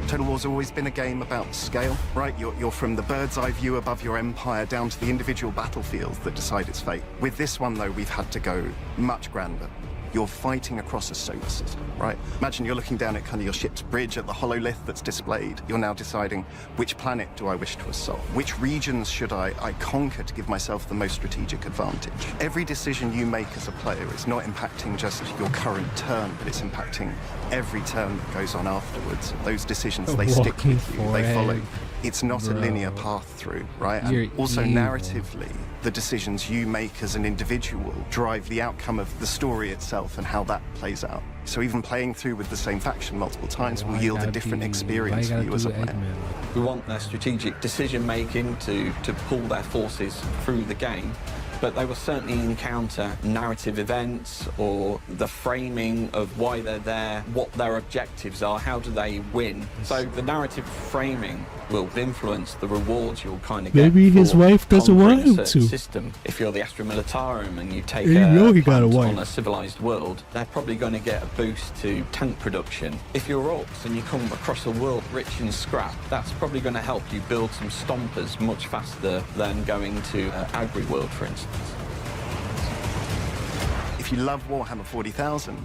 Total War's always been a game about scale, right? You're from the bird's eye view above your empire down to the individual battlefields that decide its fate. With this one, though, we've had to go much grander. You're fighting across a solar system, right? Imagine you're looking down at kind of your ship's bridge at the hololith that's displayed. You're now deciding, which planet do I wish to assault? Which regions should I conquer to give myself the most strategic advantage? Every decision you make as a player is not impacting just your current turn, but it's impacting every turn that goes on afterwards. Those decisions, they stick with you, they follow. It's not a linear path through, right? And also narratively, the decisions you make as an individual drive the outcome of the story itself and how that plays out. So even playing through with the same faction multiple times will yield a different experience for you as a player. We want their strategic decision making to pull their forces through the game, but they will certainly encounter narrative events or the framing of why they're there, what their objectives are, how do they win. So the narrative framing will influence the rewards you'll kind of get. Maybe his wife doesn't want him a certain to. system. If you're the Astra Militarum and you take You know he got a punt wife. on a civilized world, they're probably going to get a boost to tank production. If you're orcs and you come across a world rich in scrap, that's probably going to help you build some stompers much faster than going to agri-world, for instance. If you love Warhammer 40,000,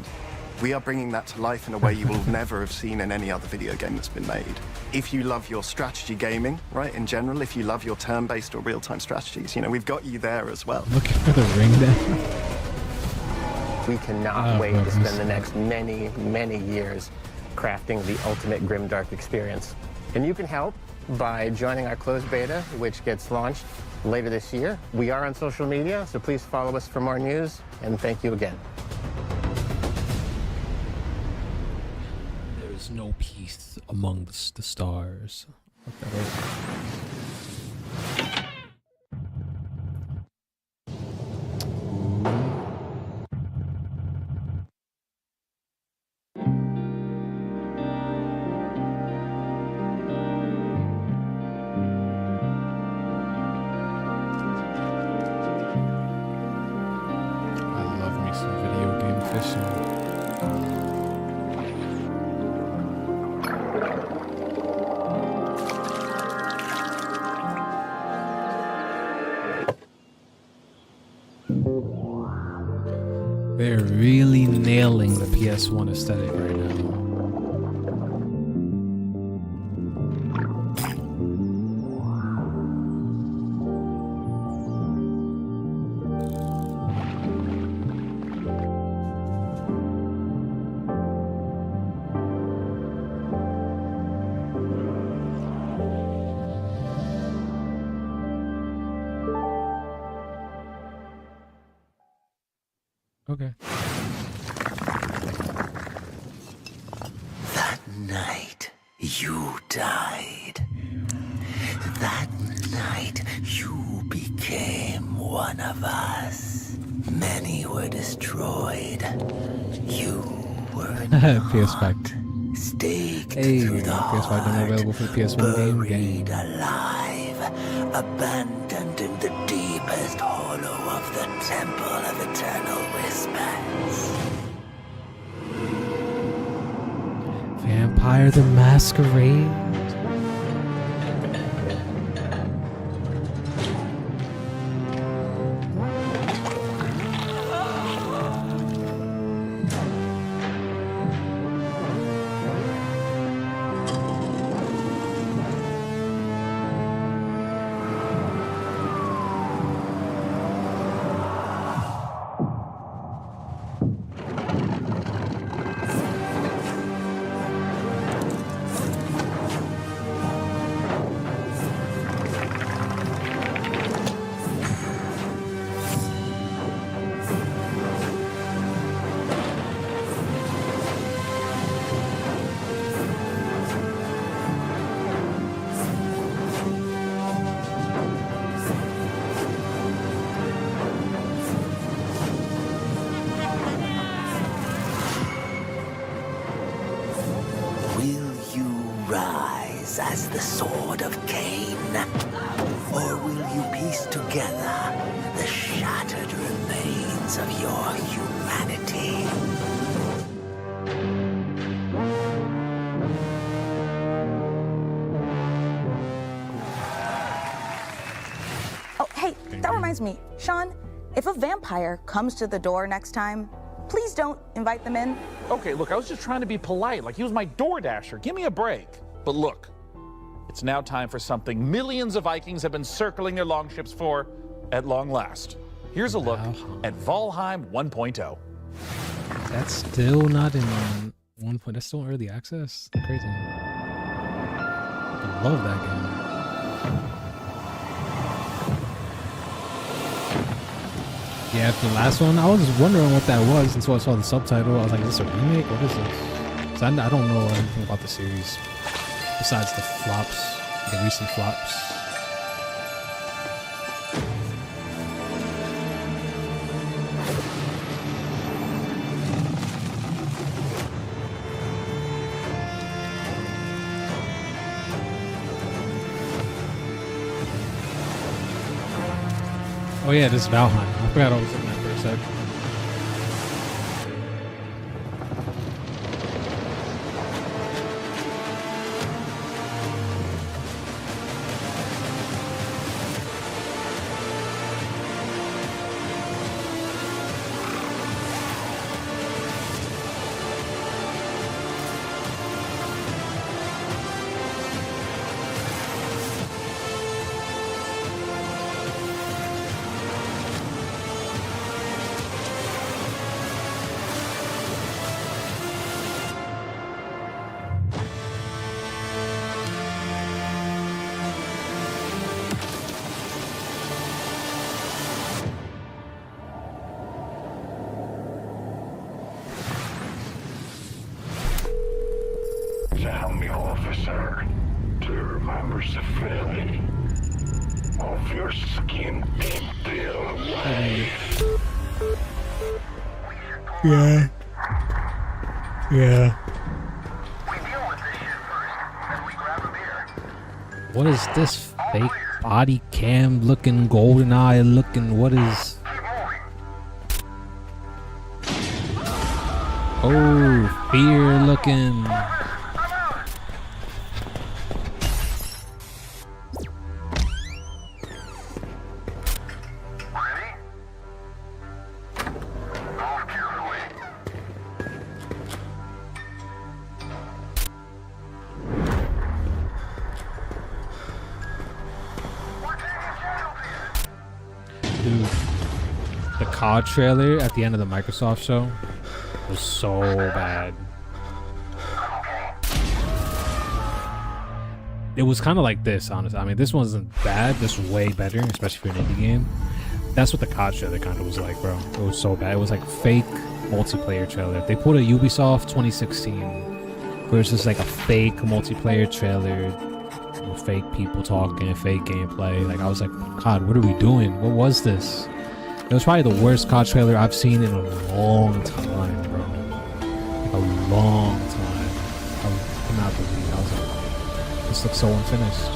we are bringing that to life in a way you will never have seen in any other video game that's been made. If you love your strategy gaming, right, in general, if you love your turn-based or real-time strategies, you know, we've got you there as well. Looking for the ring there. We cannot wait to spend the next many, many years crafting the ultimate Grimdark experience. And you can help by joining our closed beta, which gets launched later this year. We are on social media, so please follow us for more news, and thank you again. There is no peace amongst the stars. What that is. They're really nailing the PS1 aesthetic right now. Okay. That night, you died. That night, you became one of us. Many were destroyed. You were PS5. staked Hey, through the PS5 demo available for the PS1 game. alive, abandoned in the deepest hollow of the Temple of Eternal Whispers. Vampire the Masquerade. Will you rise as the sword of Cain? Or will you piece together the shattered remains of your humanity? Oh, hey, that reminds me. Sean, if a vampire comes to the door next time, please don't invite them in. Okay, look, I was just trying to be polite, like he was my door dasher. Give me a break. But look, it's now time for something millions of Vikings have been circling their longships for at long last. Here's a look at Valheim 1.0. That's still not in 1. That's still early access. Crazy. I love that game. Yeah, the last one, I was just wondering what that was until I saw the subtitle. I was like, is this a remake? What is this? 'Cause I don't know anything about the series besides the flops, the recent flops. Oh yeah, this is Valheim. I forgot I was in that for a sec. Tell me, officer, do you remember the feeling of your skin being peeled away? Yeah. Yeah. What is this fake body cam looking, golden eye looking? What is? Oh, fear looking. Dude, the COD trailer at the end of the Microsoft show was so bad. It was kind of like this, honestly. I mean, this wasn't bad. This was way better, especially for an indie game. That's what the COD trailer kind of was like, bro. It was so bad. It was like fake multiplayer trailer. They pulled a Ubisoft 2016, where it's just like a fake multiplayer trailer. Fake people talking, fake gameplay. Like, I was like, God, what are we doing? What was this? It was probably the worst COD trailer I've seen in a long time, bro. Like a long time. I could not believe it. I was like, this looks so unfinished.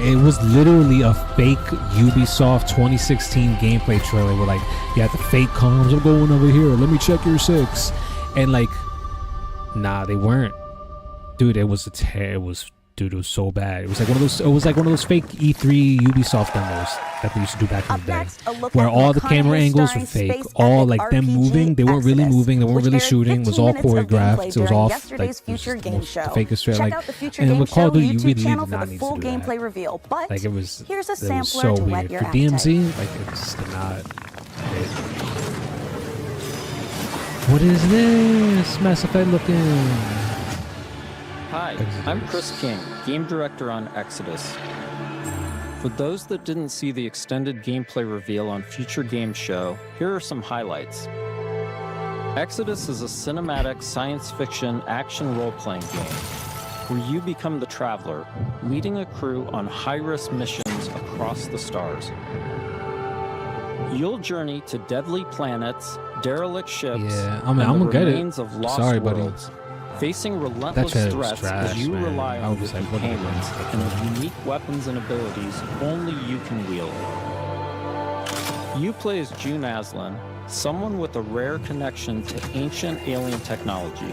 It was literally a fake Ubisoft 2016 gameplay trailer where, like, you had the fake comms. I'm going over here. Let me check your 6. And, like, nah, they weren't. Dude, it was dude, it was so bad. It was like one of those fake E3 Ubisoft demos that they used to do back in the day, where all the camera angles were fake. All like them moving, they weren't really moving, they weren't really shooting. It was all choreographed. It was all like the fakest trailer. Like, and with Call of Duty, you really did not need to do that. Like, it was so weird for DMZ. Like, it just did not. What is this? Mass Effect looking. Hi, I'm Chris King, game director on Exodus. For those that didn't see the extended gameplay reveal on Future Games Show, here are some highlights. Exodus is a cinematic science fiction action role-playing game where you become the Traveler, leading a crew on high-risk missions across the stars. You'll journey to deadly planets, derelict ships, I'm gonna get it. of lost Sorry, worlds. buddy. Facing relentless threats trash, as you man. rely on your was like, what companions is and the unique weapons and abilities only you can wield. You play as June Aslan, someone with a rare connection to ancient alien technology,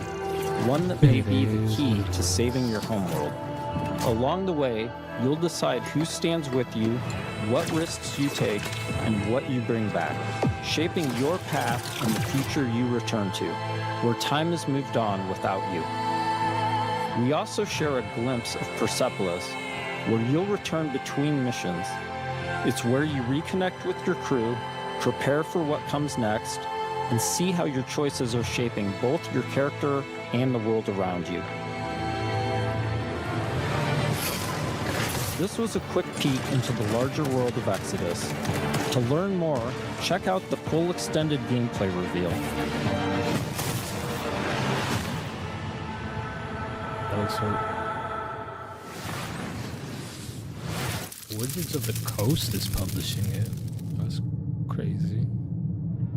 one that may be the key to saving your homeworld. Along the way, you'll decide who stands with you, what risks you take, and what you bring back, shaping your path and the future you return to, where time has moved on without you. We also share a glimpse of Persepolis, where you'll return between missions. It's where you reconnect with your crew, prepare for what comes next, and see how your choices are shaping both your character and the world around you. This was a quick peek into the larger world of Exodus. To learn more, check out the full extended gameplay reveal. That looks so... Wizards of the Coast is publishing it. That's crazy.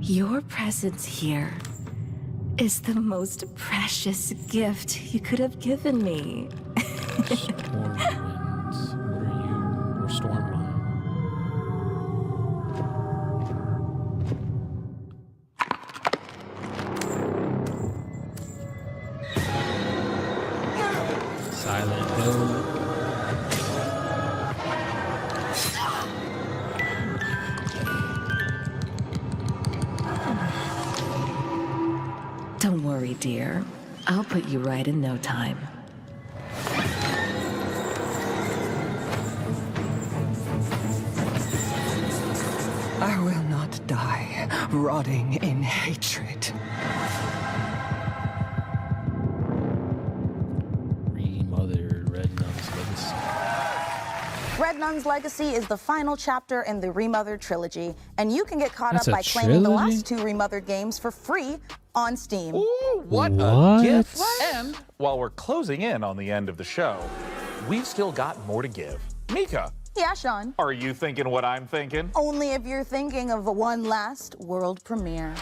Your presence here is the most precious gift you could have given me. Stormwinds. What are you? Or Stormline? Silent Hill. Don't worry, dear. I'll put you right in no time. I will not die, rotting in hatred. Remothered Red Nun's Legacy. Red Nun's Legacy is the final chapter in the Remothered trilogy, and you can get caught That's up a by claiming the trilogy? last 2 Remothered games for free on Steam. Ooh, what a gift! And while we're closing in on the end of the show, we've still got more to give. Mika, Yeah, Sean. are you thinking what I'm thinking? Only if you're thinking of one last world premiere.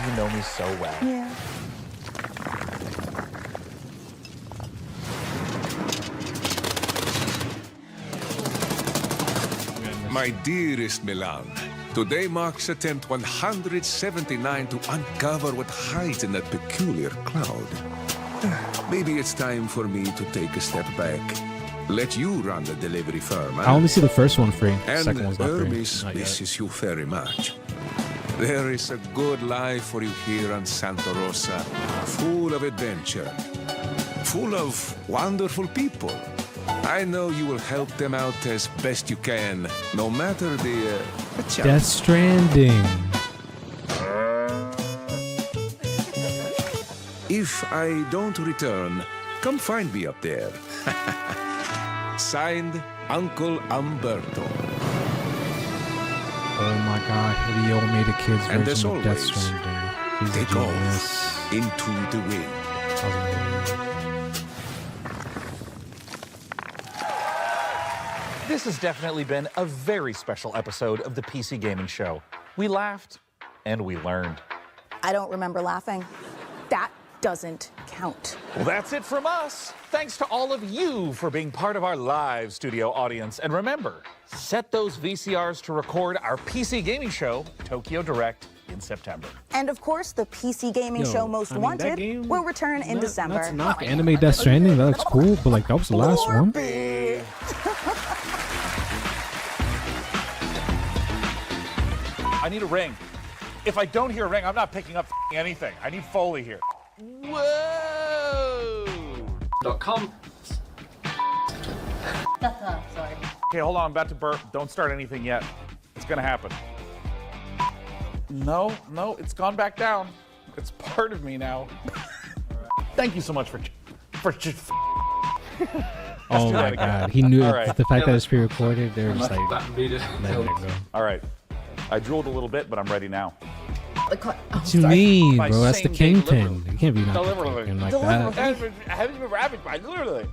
You know me so well. Yeah. My dearest Milan, today marks attempt 179 to uncover what hides in that peculiar cloud. Maybe it's time for me to take a step back. Let you run the delivery firm. I only see the first one free. The And second one's not free. Hermes Not yet. misses you very much. There is a good life for you here on Santa Rosa, full of adventure, full of wonderful people. I know you will help them out as best you can, no matter the challenge. Death Stranding. If I don't return, come find me up there. Signed, Uncle Umberto. Oh my god, Hideo made a kid's And as version of Death always, Stranding. He's a take off genius. into the wind. This has definitely been a very special episode of the PC Gaming Show. We laughed and we learned. I don't remember laughing. That doesn't count. Well, that's it from us. Thanks to all of you for being part of our live studio audience. And remember, set those VCRs to record our PC Gaming Show, Tokyo Direct, in September. And of course, the PC Gaming Yo, Show Most I mean, that Wanted game, will return in December. That's not anime Death Stranding. That looks cool, but like that was the last one. I need a ring. If I don't hear a ring, I'm not picking up anything. I need Foley here. Whoa! .com. Sorry. Okay, hold on. I'm about to burp. Don't start anything yet. It's gonna happen. No, it's gone back down. It's part of me now. Thank you so much for Oh my god, he knew All it. right. The fact that it's pre-recorded, they're just like Needed. letting it go. All right. I drooled a little bit, but I'm ready now. What you mean, My bro? That's the same-day kingpin. You can't be not Deliberately. thinking like that. Literally.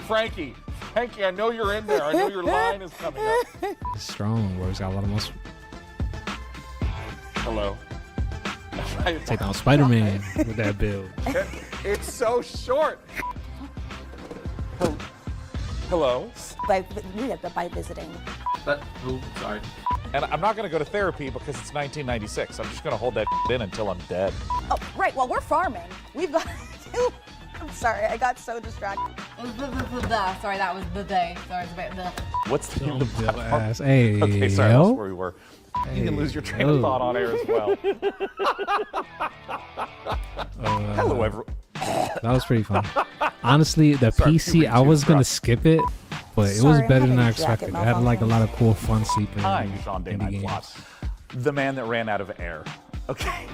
Frankie, I know you're in there. I know your line is coming up. He's strong, bro. He's got a lot of muscle. Hello. Take down Spider-Man with that build. It's so short. Hello. By visiting. Sorry. And I'm not going to go to therapy because it's 1996. I'm just going to hold that in until I'm dead. Oh, right. Well, we're farming. We've got. I'm sorry. I got so distracted. Sorry, that was the day. Sorry, it's a bit the. What's the name of the platform? Ass. Hey, Okay, sorry, yo. that's where we were. You can lose your train of thought on air as well. Hello, everyone. That was pretty fun. Honestly, the Sorry, PC, I was gonna skip it, but it was Sorry, better I'm than I having a jacket expected. It had like a lot of cool, fun sequences. Hi, Sean Day indie Night Plot. The man that ran out of air. Okay.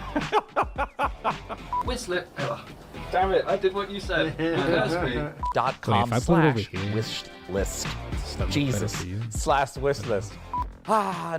Whistler. Oh, damn it, I did what you said. You cursed me. .com Wait, if I put it over slash here, wish list. Stuff better Jesus. for you. /wish list. Ah,